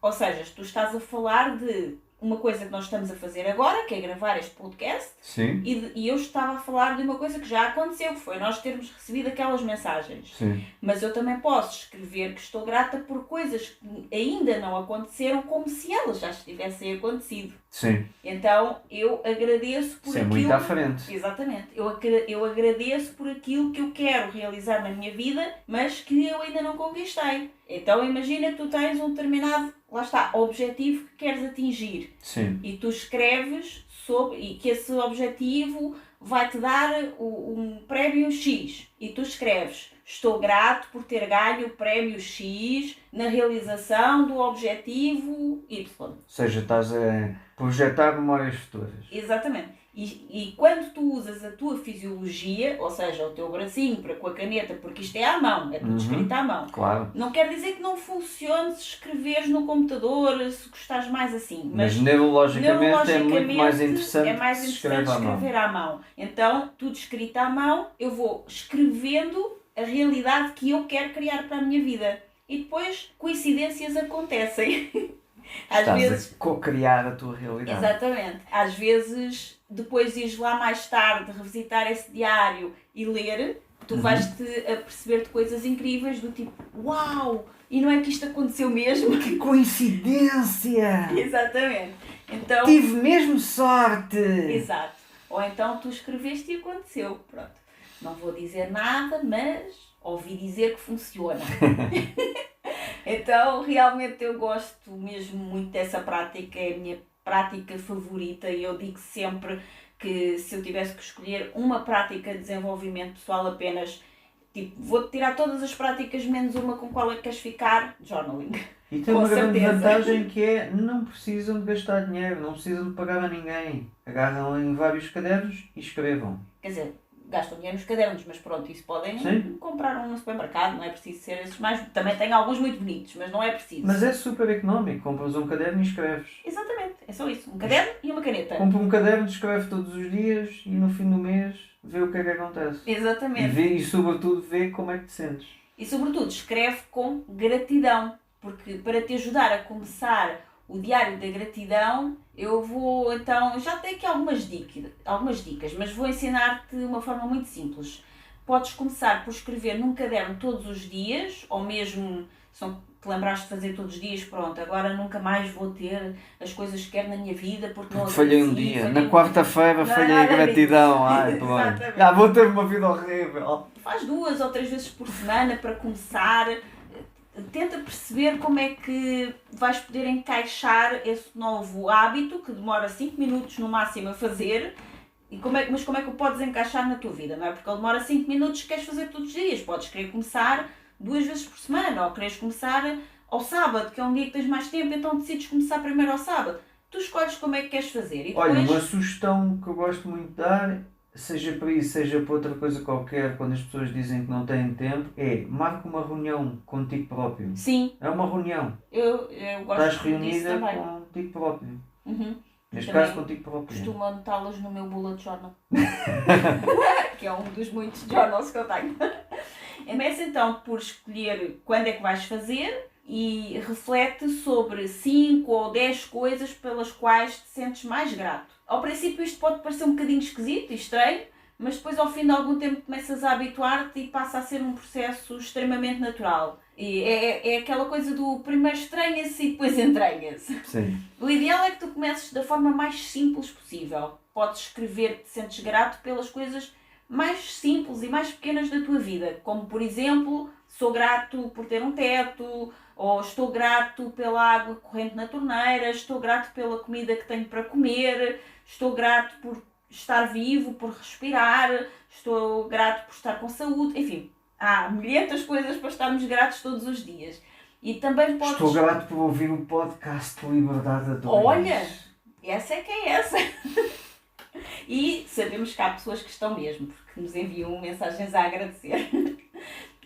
Ou seja, tu estás a falar de uma coisa que nós estamos a fazer agora, que é gravar este podcast, Sim. e eu estava a falar de uma coisa que já aconteceu, que foi nós termos recebido aquelas mensagens. Sim. Mas eu também posso escrever que estou grata por coisas que ainda não aconteceram, como se elas já tivessem acontecido. Sim. Então eu agradeço por Isso é aquilo... muito à frente. Exatamente. Eu agradeço por aquilo que eu quero realizar na minha vida, mas que eu ainda não conquistei. Então imagina que tu tens um determinado, lá está, objetivo que queres atingir. Sim. E tu escreves sobre, e que esse objetivo vai-te dar um prémio X. E tu escreves, estou grato por ter ganho o prémio X na realização do objetivo Y. Ou seja, estás a projetar memórias futuras. Exatamente. E quando tu usas a tua fisiologia, ou seja, o teu bracinho com a caneta, porque isto é à mão, é tudo escrito à mão. Claro. Não quer dizer que não funcione se escreveres no computador, se gostares mais assim. Mas neurologicamente é muito mais interessante se escrever à mão. Então, tudo escrito à mão, eu vou escrevendo a realidade que eu quero criar para a minha vida. E depois, coincidências acontecem. Estás a co-criar a tua realidade. Exatamente. Às vezes, depois de ires lá mais tarde revisitar esse diário e ler, tu vais-te a perceber de coisas incríveis do tipo, uau, e não é que isto aconteceu mesmo? Que coincidência! Exatamente. Então, tive mesmo sorte! Exato. Ou então tu escreveste e aconteceu. Pronto. Não vou dizer nada, mas ouvi dizer que funciona. Então, realmente eu gosto mesmo muito dessa prática, é a minha prática favorita e eu digo sempre que se eu tivesse que escolher uma prática de desenvolvimento pessoal apenas, tipo, vou tirar todas as práticas menos uma com qual é que queres ficar, journaling. E tem uma grande vantagem que é, não precisam de gastar dinheiro, não precisam de pagar a ninguém. Agarram em vários cadernos e escrevam. Quer dizer, gastam dinheiro nos cadernos, mas pronto, isso podem comprar um no supermercado, não é preciso ser esses mais... Também tem alguns muito bonitos, mas não é preciso. Mas é super económico, compras um caderno e escreves. Exatamente, é só isso, um caderno e uma caneta. Compra um caderno, escreve todos os dias e no fim do mês vê o que é que acontece. Exatamente. E sobretudo vê como é que te sentes. E sobretudo escreve com gratidão, porque para te ajudar a começar o diário da gratidão, eu vou então, já tenho aqui algumas dicas, mas vou ensinar-te de uma forma muito simples. Podes começar por escrever num caderno todos os dias, ou mesmo se não te lembraste de fazer todos os dias, pronto, agora nunca mais vou ter as coisas que quero na minha vida porque não falhei um dia, na quarta-feira falhei a gratidão, ai pronto, já vou ter uma vida horrível. Faz 2 ou 3 vezes por semana para começar. Tenta perceber como é que vais poder encaixar esse novo hábito, que demora 5 minutos no máximo a fazer, mas como é que o podes encaixar na tua vida, não é? Porque ele demora 5 minutos e queres fazer todos os dias. Podes querer começar 2 vezes por semana, ou queres começar ao sábado, que é um dia que tens mais tempo, então decides começar primeiro ao sábado. Tu escolhes como é que queres fazer. E depois... Olha, uma sugestão que eu gosto muito de dar, seja para isso, seja para outra coisa qualquer, quando as pessoas dizem que não têm tempo, é marca uma reunião contigo próprio. Sim. É uma reunião. Eu gosto Estás reunida contigo próprio. Neste caso, contigo próprio. Costumo anotá-las no meu bullet journal. Que é um dos muitos journals que eu tenho. Começa então por escolher quando é que vais fazer e reflete sobre 5 ou 10 coisas pelas quais te sentes mais grato. Ao princípio isto pode parecer um bocadinho esquisito e estranho, mas depois ao fim de algum tempo começas a habituar-te e passa a ser um processo extremamente natural. E é aquela coisa do primeiro estranha-se e depois entranha-se. Sim. O ideal é que tu comeces da forma mais simples possível. Podes escrever que te sentes grato pelas coisas mais simples e mais pequenas da tua vida, como por exemplo, sou grato por ter um teto, ou estou grato pela água corrente na torneira, estou grato pela comida que tenho para comer, estou grato por estar vivo, por respirar, estou grato por estar com saúde, enfim, há milhentas coisas para estarmos gratos todos os dias. E também podes... Estou grato por ouvir o podcast Liberdade a Dois. Olha, essa é que é essa. E sabemos que há pessoas que estão mesmo, porque nos enviam mensagens a agradecer.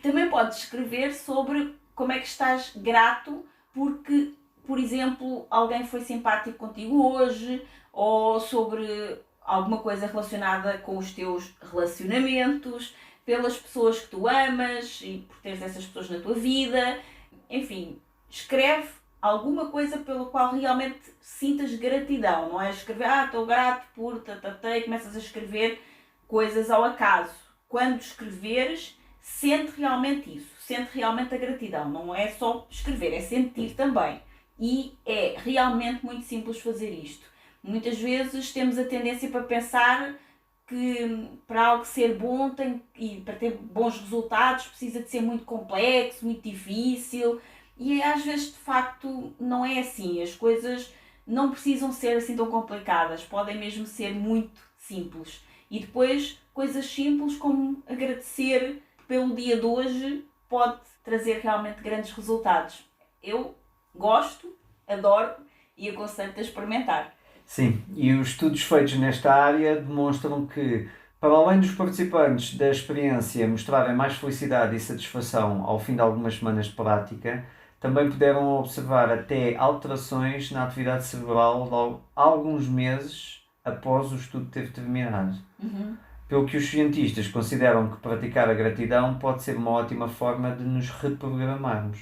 Também podes escrever sobre como é que estás grato porque, por exemplo, alguém foi simpático contigo hoje, ou sobre alguma coisa relacionada com os teus relacionamentos, pelas pessoas que tu amas e por teres essas pessoas na tua vida. Enfim, escreve alguma coisa pela qual realmente sintas gratidão. Não é escrever, estou grato por e começas a escrever coisas ao acaso. Quando escreveres, sente realmente isso, sente realmente a gratidão. Não é só escrever, é sentir também. E é realmente muito simples fazer isto. Muitas vezes temos a tendência para pensar que para algo ser bom e para ter bons resultados precisa de ser muito complexo, muito difícil, e às vezes de facto não é assim. As coisas não precisam ser assim tão complicadas, podem mesmo ser muito simples. E depois coisas simples como agradecer pelo dia de hoje pode trazer realmente grandes resultados. Eu gosto, adoro e aconselho-te a experimentar. Sim, e os estudos feitos nesta área demonstram que, para além dos participantes da experiência mostrarem mais felicidade e satisfação ao fim de algumas semanas de prática, também puderam observar até alterações na atividade cerebral logo alguns meses após o estudo ter terminado. Pelo que os cientistas consideram que praticar a gratidão pode ser uma ótima forma de nos reprogramarmos.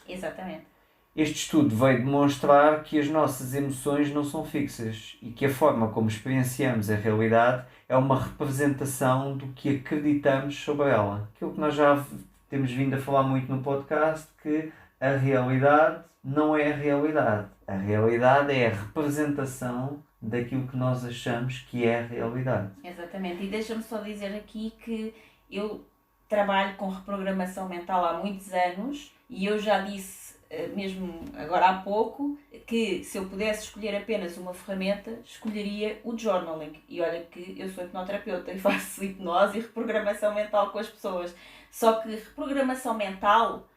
Exatamente. Este estudo veio demonstrar que as nossas emoções não são fixas e que a forma como experienciamos a realidade é uma representação do que acreditamos sobre ela. Aquilo que nós já temos vindo a falar muito no podcast, que a realidade não é a realidade. A realidade é a representação daquilo que nós achamos que é a realidade. Exatamente. E deixa-me só dizer aqui que eu trabalho com reprogramação mental há muitos anos e eu já disse, mesmo agora há pouco, que se eu pudesse escolher apenas uma ferramenta, escolheria o journaling. E olha que eu sou hipnoterapeuta e faço hipnose e reprogramação mental com as pessoas. Só que reprogramação mental,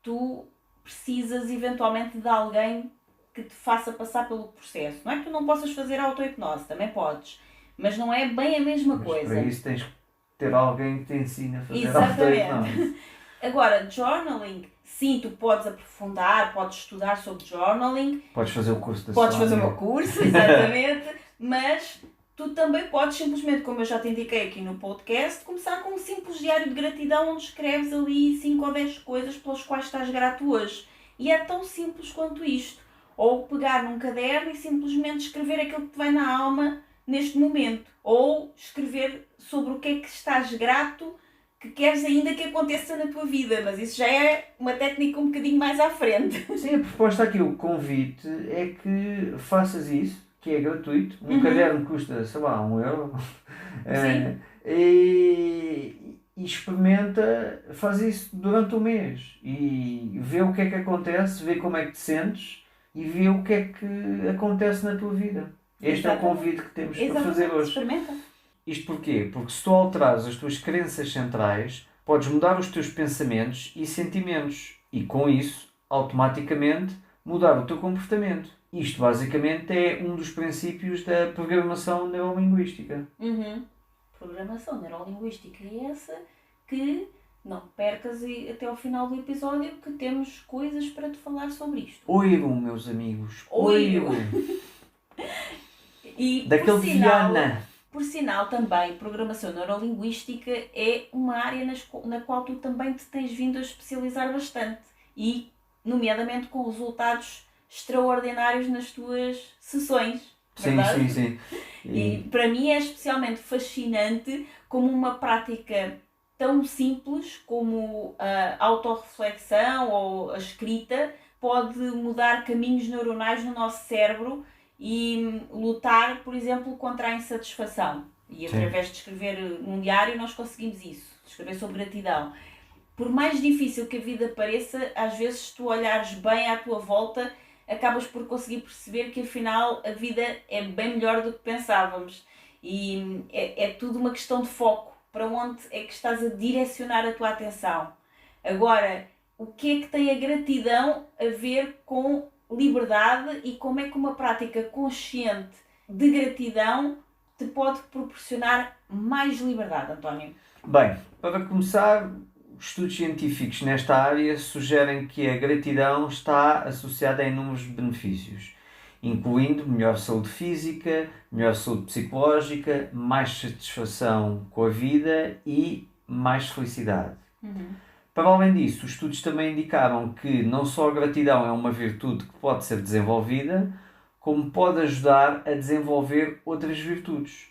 tu precisas eventualmente de alguém que te faça passar pelo processo. Não é que tu não possas fazer auto-hipnose, também podes, mas não é bem a mesma coisa. Para isso tens que ter alguém que te ensine a fazer auto-hipnose. Agora, journaling, sim, tu podes aprofundar, podes estudar sobre journaling. Podes fazer o curso da Podes fazer o meu curso, exatamente. Mas tu também podes simplesmente, como eu já te indiquei aqui no podcast, começar com um simples diário de gratidão onde escreves ali 5 ou 10 coisas pelas quais estás grato hoje. E é tão simples quanto isto. Ou pegar num caderno e simplesmente escrever aquilo que te vai na alma neste momento. Ou escrever sobre o que é que estás grato, que queres ainda que aconteça na tua vida. Mas isso já é uma técnica um bocadinho mais à frente. Sim, a proposta aqui, o convite é que faças isso, que é gratuito. Um caderno custa, sei lá, €1. E experimenta, faz isso durante o mês. E vê o que é que acontece, vê como é que te sentes e vê o que é que acontece na tua vida. Este é o convite que temos para fazer hoje. Experimenta. Isto porquê? Porque se tu alterares as tuas crenças centrais, podes mudar os teus pensamentos e sentimentos e com isso, automaticamente, mudar o teu comportamento. Isto basicamente é um dos princípios da programação neurolinguística. Programação neurolinguística é essa que não percas até ao final do episódio que temos coisas para te falar sobre isto. Oiram, meus amigos. Oiram. E daquele Viana. Por sinal também, programação neurolinguística é uma área na qual tu também te tens vindo a especializar bastante e, nomeadamente, com resultados extraordinários nas tuas sessões. Verdade? Sim. E para mim é especialmente fascinante como uma prática tão simples como a autorreflexão ou a escrita pode mudar caminhos neuronais no nosso cérebro e lutar, por exemplo, contra a insatisfação. E através de escrever num diário nós conseguimos isso, escrever sobre gratidão. Por mais difícil que a vida pareça, às vezes se tu olhares bem à tua volta, acabas por conseguir perceber que afinal a vida é bem melhor do que pensávamos. E é tudo uma questão de foco. Para onde é que estás a direcionar a tua atenção? Agora, o que é que tem a gratidão a ver com liberdade e como é que uma prática consciente de gratidão te pode proporcionar mais liberdade, António? Bem, para começar, estudos científicos nesta área sugerem que a gratidão está associada a inúmeros benefícios, incluindo melhor saúde física, melhor saúde psicológica, mais satisfação com a vida e mais felicidade. Para além disso, os estudos também indicaram que não só a gratidão é uma virtude que pode ser desenvolvida, como pode ajudar a desenvolver outras virtudes,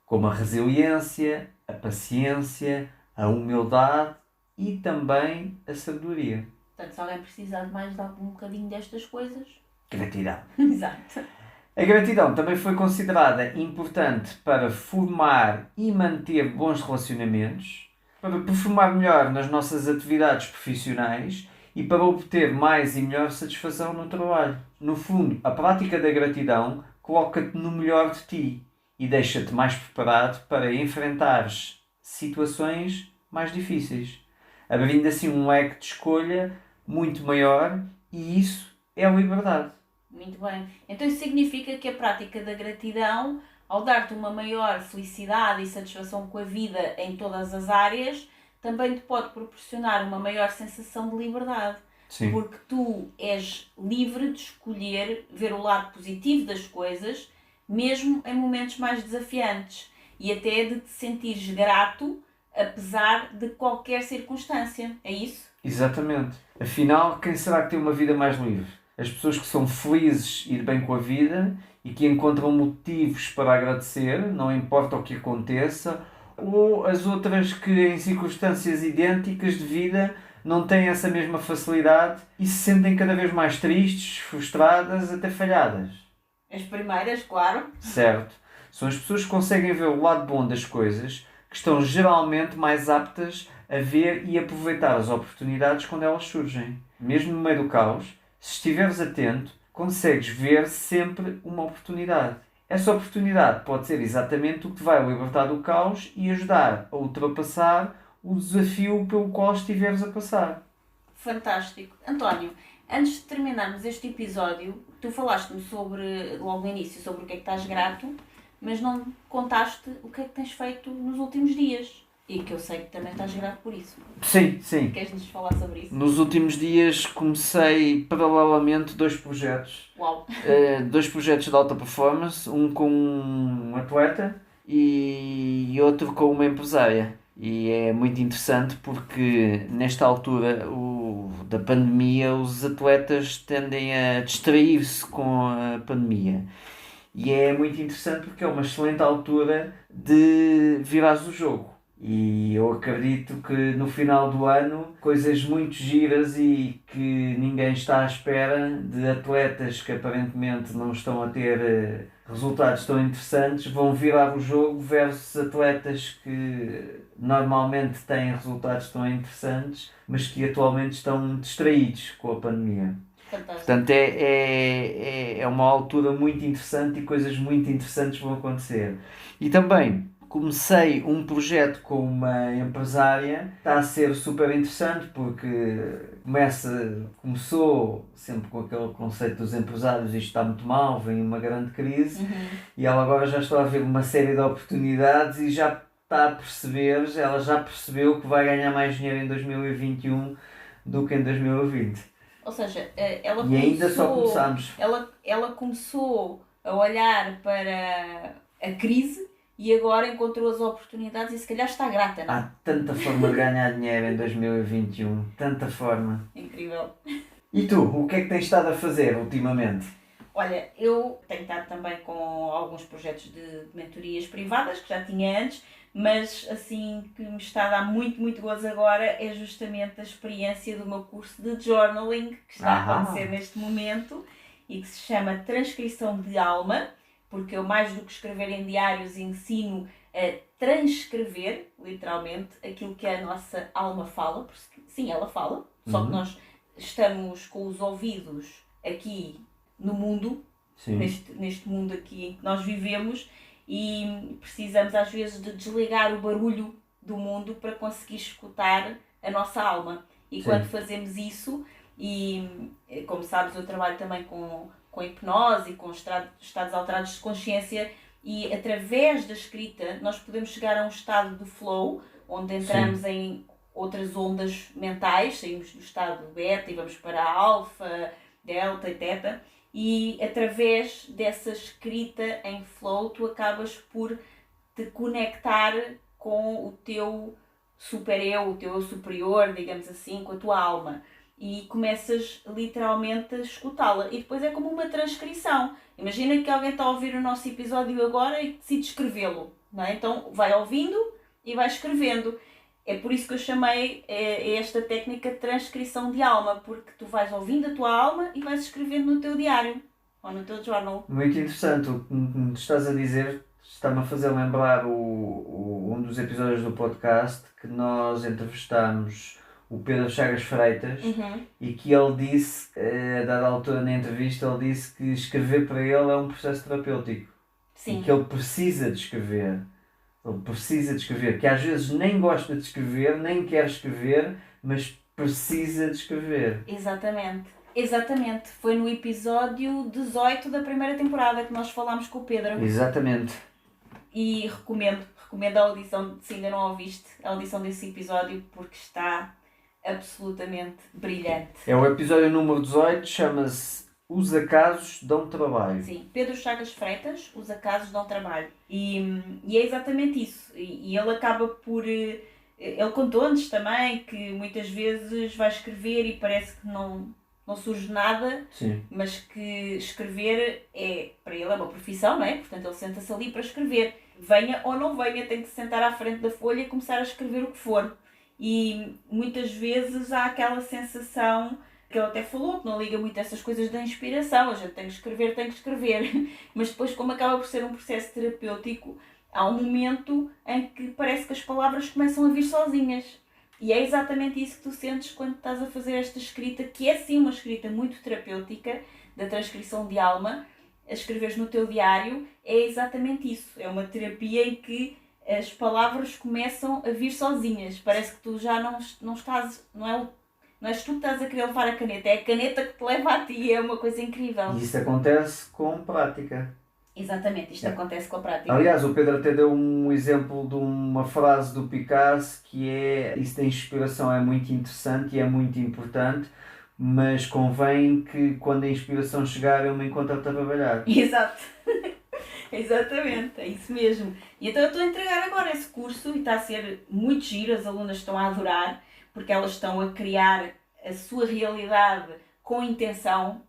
como a resiliência, a paciência, a humildade e também a sabedoria. Portanto, se alguém precisar de mais de algum bocadinho destas coisas... Gratidão. Exato. A gratidão também foi considerada importante para formar e manter bons relacionamentos, para performar melhor nas nossas atividades profissionais e para obter mais e melhor satisfação no trabalho. No fundo, a prática da gratidão coloca-te no melhor de ti e deixa-te mais preparado para enfrentares situações mais difíceis, abrindo assim um leque de escolha muito maior, e isso é a liberdade. Muito bem. Então isso significa que a prática da gratidão, ao dar-te uma maior felicidade e satisfação com a vida em todas as áreas, também te pode proporcionar uma maior sensação de liberdade. Sim. Porque tu és livre de escolher ver o lado positivo das coisas, mesmo em momentos mais desafiantes, e até de te sentires grato, apesar de qualquer circunstância. É isso? Exatamente. Afinal, quem será que tem uma vida mais livre? As pessoas que são felizes e de bem com a vida e que encontram motivos para agradecer, não importa o que aconteça, ou as outras que em circunstâncias idênticas de vida não têm essa mesma facilidade e se sentem cada vez mais tristes, frustradas, até falhadas. As primeiras, claro. Certo. São as pessoas que conseguem ver o lado bom das coisas, que estão geralmente mais aptas a ver e aproveitar as oportunidades quando elas surgem. Mesmo no meio do caos, se estiveres atento, consegues ver sempre uma oportunidade. Essa oportunidade pode ser exatamente o que te vai libertar do caos e ajudar a ultrapassar o desafio pelo qual estiveres a passar. Fantástico. António, antes de terminarmos este episódio, tu falaste-me logo no início, sobre o que é que estás grato, mas não contaste o que é que tens feito nos últimos dias. E que eu sei que também estás grato por isso. Sim, sim. Queres-nos falar sobre isso? Nos últimos dias comecei paralelamente 2 projetos. Uau! 2 projetos de alta performance, um com um atleta e outro com uma empresária. E é muito interessante porque nesta altura da pandemia os atletas tendem a distrair-se com a pandemia. E é muito interessante porque é uma excelente altura de virares o jogo. E eu acredito que no final do ano coisas muito giras e que ninguém está à espera, de atletas que aparentemente não estão a ter resultados tão interessantes, vão virar o jogo versus atletas que normalmente têm resultados tão interessantes, mas que atualmente estão distraídos com a pandemia. Fantástico. Portanto, é uma altura muito interessante e coisas muito interessantes vão acontecer. E também comecei um projeto com uma empresária, está a ser super interessante porque começou sempre com aquele conceito dos empresários, isto está muito mal, vem uma grande crise, e ela agora já está a ver uma série de oportunidades e já está a perceber, ela já percebeu que vai ganhar mais dinheiro em 2021 do que em 2020. Ou seja, ela E ainda só começámos. Ela começou a olhar para a crise e agora encontrou as oportunidades e se calhar está grata, não? Há tanta forma de ganhar dinheiro em 2021, tanta forma. Incrível. E tu, o que é que tens estado a fazer ultimamente? Olha, eu tenho estado também com alguns projetos de mentorias privadas que já tinha antes, mas assim que me está a dar muito, muito gozo agora é justamente a experiência do meu curso de journaling que está a acontecer neste momento e que se chama Transcrição de Alma, porque eu, mais do que escrever em diários, ensino a transcrever, literalmente, aquilo que a nossa alma fala, porque sim, ela fala, só que nós estamos com os ouvidos aqui no mundo, neste mundo aqui em que nós vivemos, e precisamos às vezes de desligar o barulho do mundo para conseguir escutar a nossa alma. E quando fazemos isso, e como sabes, eu trabalho também com hipnose e com estados alterados de consciência, e através da escrita nós podemos chegar a um estado de flow, onde entramos em outras ondas mentais, saímos do estado beta e vamos para a alfa, delta e teta, e através dessa escrita em flow tu acabas por te conectar com o teu super-eu, o teu eu superior, digamos assim, com a tua alma. E começas literalmente a escutá-la. E depois é como uma transcrição. Imagina que alguém está a ouvir o nosso episódio agora e decide escrevê-lo. Não é? Então vai ouvindo e vai escrevendo. É por isso que eu chamei esta técnica de transcrição de alma, porque tu vais ouvindo a tua alma e vais escrevendo no teu diário ou no teu journal. Muito interessante o que me estás a dizer. Está-me a fazer lembrar um dos episódios do podcast que nós entrevistámos o Pedro Chagas Freitas e que ele disse, a dada altura na entrevista, ele disse que escrever para ele é um processo terapêutico. Sim. E que ele precisa de escrever. Ele precisa de escrever, que às vezes nem gosta de escrever, nem quer escrever, mas precisa de escrever. Exatamente. Foi no episódio 18 da primeira temporada que nós falámos com o Pedro. Exatamente. E recomendo a audição, se ainda não a ouviste, a audição desse episódio, porque está absolutamente brilhante. É o episódio número 18, chama-se Os Acasos Dão Trabalho. Sim, Pedro Chagas Freitas, Os Acasos Dão Trabalho. E é exatamente isso. E ele acaba por... Ele contou-nos também que muitas vezes vai escrever e parece que não surge nada. Sim. Mas que escrever para ele é uma profissão, não é? Portanto, ele senta-se ali para escrever. Venha ou não venha, tem que se sentar à frente da folha e começar a escrever o que for. E muitas vezes há aquela sensação que ele até falou, que não liga muito a essas coisas da inspiração. A gente tem que escrever. Mas depois, como acaba por ser um processo terapêutico, há um momento em que parece que as palavras começam a vir sozinhas. E é exatamente isso que tu sentes quando estás a fazer esta escrita, que é sim uma escrita muito terapêutica, da transcrição de alma. A escreveres no teu diário é exatamente isso. É uma terapia em que as palavras começam a vir sozinhas. Parece que tu já não estás... Não és tu que estás a querer levar a caneta, é a caneta que te leva a ti. É uma coisa incrível. E isso acontece com prática. Exatamente, isto acontece com a prática. Aliás, o Pedro até deu um exemplo de uma frase do Picasso que é: isso da inspiração é muito interessante e é muito importante, mas convém que quando a inspiração chegar eu me encontre a trabalhar. Exato. Exatamente, é isso mesmo. E então eu estou a entregar agora esse curso e está a ser muito giro, as alunas estão a adorar, porque elas estão a criar a sua realidade com intenção,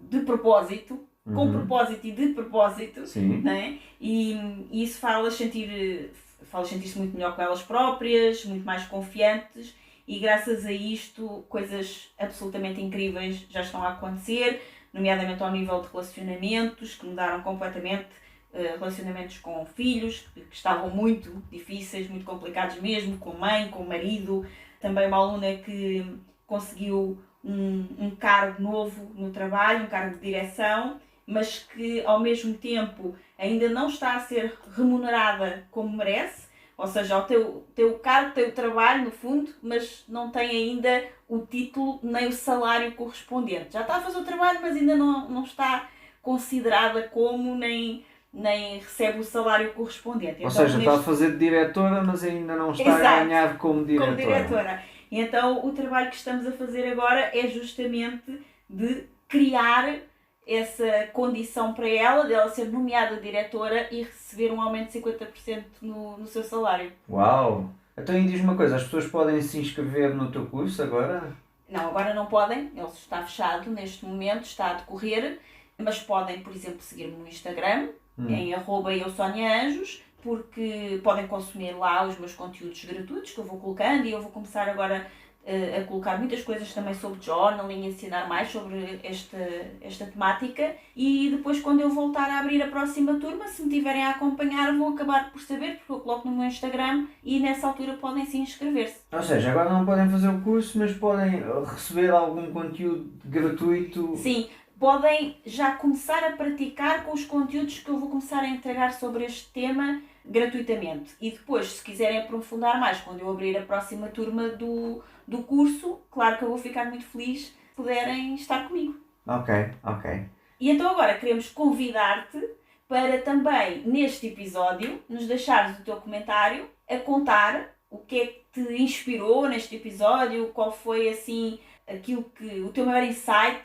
de propósito. Com propósito e de propósito, né? E isso faz-las sentir-se muito melhor com elas próprias, muito mais confiantes, e graças a isto coisas absolutamente incríveis já estão a acontecer, nomeadamente ao nível de relacionamentos, que mudaram completamente, relacionamentos com filhos, que estavam muito difíceis, muito complicados mesmo, com mãe, com marido. Também uma aluna que conseguiu um cargo novo no trabalho, um cargo de direção, mas que ao mesmo tempo ainda não está a ser remunerada como merece, ou seja, o teu cargo, o teu trabalho no fundo, mas não tem ainda o título nem o salário correspondente. Já está a fazer o trabalho, mas ainda não está considerada como, nem recebe o salário correspondente. Ou seja, está a fazer de diretora, mas ainda não está a ganhar como diretora. E então o trabalho que estamos a fazer agora é justamente de criar essa condição para ela, dela ser nomeada diretora e receber um aumento de 50% no seu salário. Uau! Então diz-me uma coisa, as pessoas podem se inscrever no teu curso agora? Não, agora não podem, ele está fechado neste momento, está a decorrer, mas podem, por exemplo, seguir-me no Instagram, em @eusoniaanjos, porque podem consumir lá os meus conteúdos gratuitos que eu vou colocando, e eu vou começar agora a colocar muitas coisas também sobre journaling, ensinar mais sobre esta temática, e depois quando eu voltar a abrir a próxima turma, se me tiverem a acompanhar, vão acabar por saber, porque eu coloco no meu Instagram e nessa altura podem se inscrever-se. Ou seja, agora não podem fazer o curso, mas podem receber algum conteúdo gratuito? Sim, podem já começar a praticar com os conteúdos que eu vou começar a entregar sobre este tema gratuitamente. E depois, se quiserem aprofundar mais, quando eu abrir a próxima turma do curso, claro que eu vou ficar muito feliz se puderem estar comigo. Ok. E então agora queremos convidar-te para também, neste episódio, nos deixares o teu comentário a contar o que é que te inspirou neste episódio, qual foi assim aquilo que... O teu maior insight,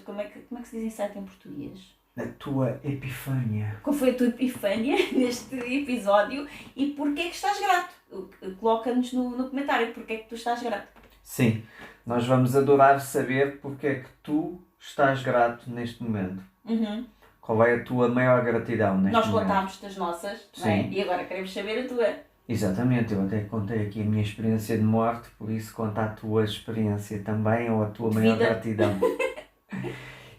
como é que se diz insight em português? A tua epifânia. Qual foi a tua epifânia neste episódio e porquê é que estás grato? Coloca-nos no comentário porquê é que tu estás grato. Sim, nós vamos adorar saber porque é que tu estás grato neste momento. Qual é a tua maior gratidão neste momento? Nós contámos das nossas, não é? E agora queremos saber a tua. Exatamente, eu até contei aqui a minha experiência de morte, por isso conta a tua experiência também ou a tua maior gratidão.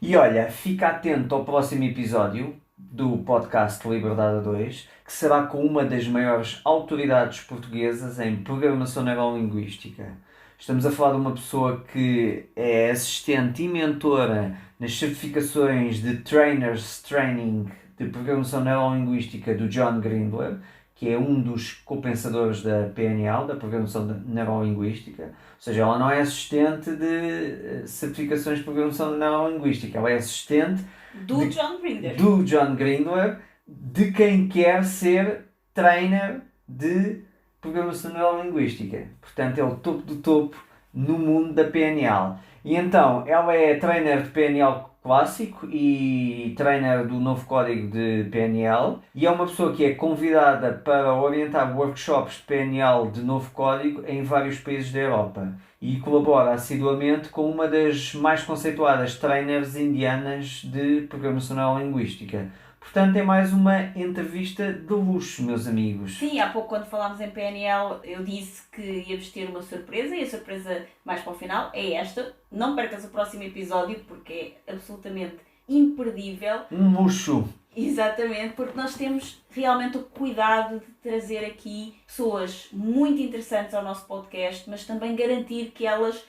E olha, fica atento ao próximo episódio do podcast Liberdade 2, que será com uma das maiores autoridades portuguesas em programação neurolinguística. Estamos a falar de uma pessoa que é assistente e mentora nas certificações de Trainers Training de Programação Neurolinguística do John Grindler, que é um dos copensadores da PNL, da Programação Neurolinguística. Ou seja, ela não é assistente de certificações de Programação Neurolinguística, ela é assistente do John Grindler, de quem quer ser trainer de Programação Neurolinguística. Portanto, é o topo do topo no mundo da PNL. E então, ela é trainer de PNL clássico e trainer do novo código de PNL e é uma pessoa que é convidada para orientar workshops de PNL de novo código em vários países da Europa e colabora assiduamente com uma das mais conceituadas trainers indianas de programação neurolinguística. Portanto, é mais uma entrevista de luxo, meus amigos. Sim, há pouco quando falámos em PNL eu disse que íamos ter uma surpresa e a surpresa mais para o final é esta. Não percas o próximo episódio porque é absolutamente imperdível. Um luxo! Exatamente, porque nós temos realmente o cuidado de trazer aqui pessoas muito interessantes ao nosso podcast, mas também garantir que elas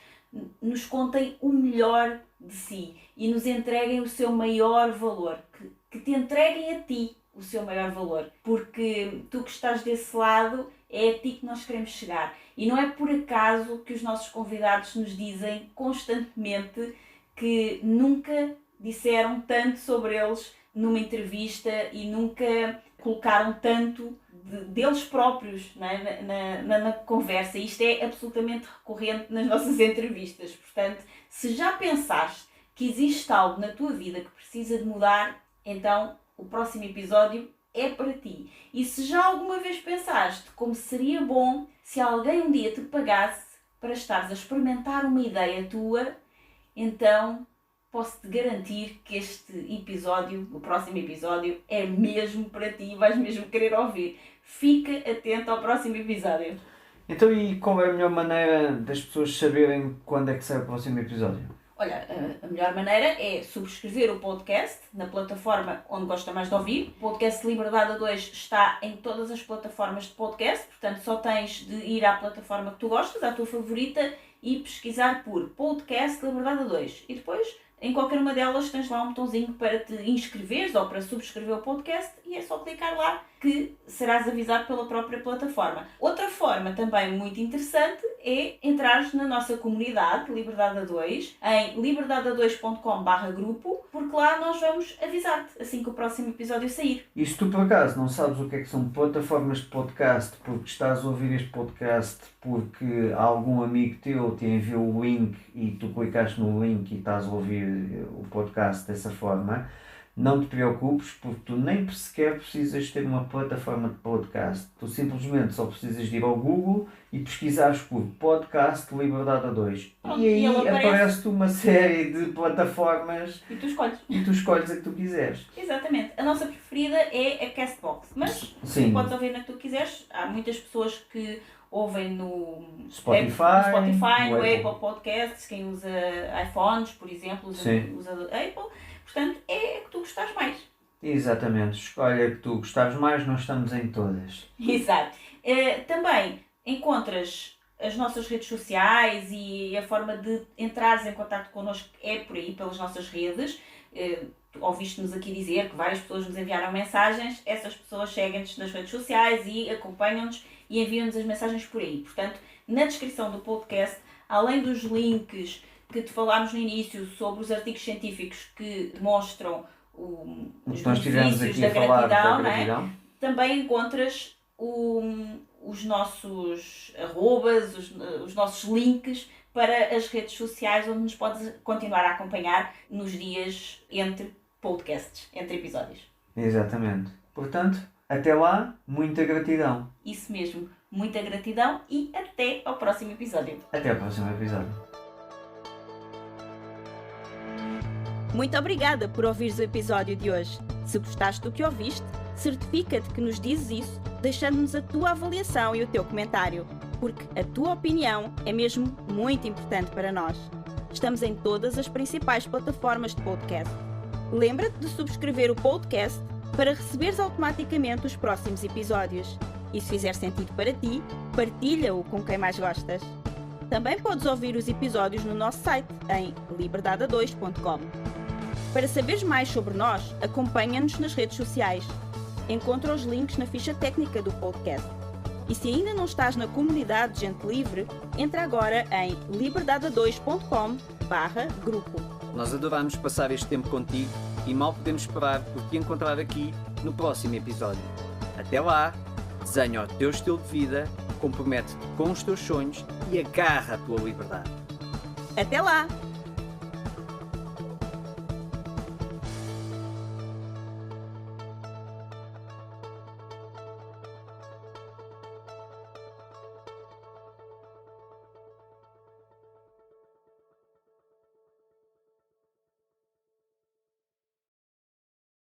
nos contem o melhor de si e nos entreguem o seu maior valor, que te entreguem a ti o seu maior valor, porque tu que estás desse lado é a ti que nós queremos chegar e não é por acaso que os nossos convidados nos dizem constantemente que nunca disseram tanto sobre eles numa entrevista e nunca colocaram tanto deles próprios, não é? na conversa. Isto é absolutamente recorrente nas nossas entrevistas. Portanto, se já pensaste que existe algo na tua vida que precisa de mudar, então o próximo episódio é para ti. E se já alguma vez pensaste como seria bom se alguém um dia te pagasse para estares a experimentar uma ideia tua, então posso-te garantir que este episódio, o próximo episódio, é mesmo para ti e vais mesmo querer ouvir. Fica atento ao próximo episódio. Então, e qual é a melhor maneira das pessoas saberem quando é que sai o próximo episódio? Olha, a melhor maneira é subscrever o podcast na plataforma onde gosta mais de ouvir. O podcast Liberdade 2 está em todas as plataformas de podcast, portanto só tens de ir à plataforma que tu gostas, à tua favorita, e pesquisar por podcast Liberdade 2. E depois, em qualquer uma delas, tens lá um botãozinho para te inscreveres ou para subscrever o podcast e é só clicar lá que serás avisado pela própria plataforma. Outra forma também muito interessante é entrares na nossa comunidade Liberdade 2 em liberdade2.com/grupo, porque lá nós vamos avisar-te assim que o próximo episódio sair. E se tu por acaso não sabes o que é que são plataformas de podcast, porque estás a ouvir este podcast porque algum amigo teu te enviou o link e tu clicaste no link e estás a ouvir o podcast dessa forma, não te preocupes, porque tu nem sequer precisas ter uma plataforma de podcast. Tu simplesmente só precisas de ir ao Google e pesquisares por podcast Liberdade 2. Pronto, e aí aparece-te uma série de plataformas e tu escolhes. E tu escolhes a que tu quiseres. Exatamente. A nossa preferida é a Castbox, mas sim, podes ouvir na que tu quiseres. Há muitas pessoas que ouvem no Spotify, no Apple Podcasts, quem usa iPhones, por exemplo, usa Apple. Portanto, é a que tu gostares mais. Exatamente. Escolhe a que tu gostares mais, nós estamos em todas. Exato. Também encontras as nossas redes sociais e a forma de entrares em contato connosco é por aí, pelas nossas redes. Ouviste-nos aqui dizer que várias pessoas nos enviaram mensagens. Essas pessoas seguem-nos nas redes sociais e acompanham-nos e enviam-nos as mensagens por aí. Portanto, na descrição do podcast, além dos links que te falámos no início sobre os artigos científicos que demonstram os benefícios da gratidão, não é? Também os nossos arrobas, os nossos links para as redes sociais, onde nos podes continuar a acompanhar nos dias entre podcasts, entre episódios. Exatamente. Portanto, até lá, muita gratidão. Isso mesmo, muita gratidão e até ao próximo episódio. Até ao próximo episódio. Muito obrigada por ouvires o episódio de hoje. Se gostaste do que ouviste, certifica-te que nos dizes isso, deixando-nos a tua avaliação e o teu comentário, porque a tua opinião é mesmo muito importante para nós. Estamos em todas as principais plataformas de podcast. Lembra-te de subscrever o podcast para receberes automaticamente os próximos episódios. E se fizer sentido para ti, partilha-o com quem mais gostas. Também podes ouvir os episódios no nosso site em liberdade2.com. Para saberes mais sobre nós, acompanha-nos nas redes sociais. Encontra os links na ficha técnica do podcast. E se ainda não estás na comunidade Gente Livre, entra agora em liberdade2.com/grupo. Nós adoramos passar este tempo contigo e mal podemos esperar por te encontrar aqui no próximo episódio. Até lá, desenha o teu estilo de vida, compromete-te com os teus sonhos e agarra a tua liberdade. Até lá!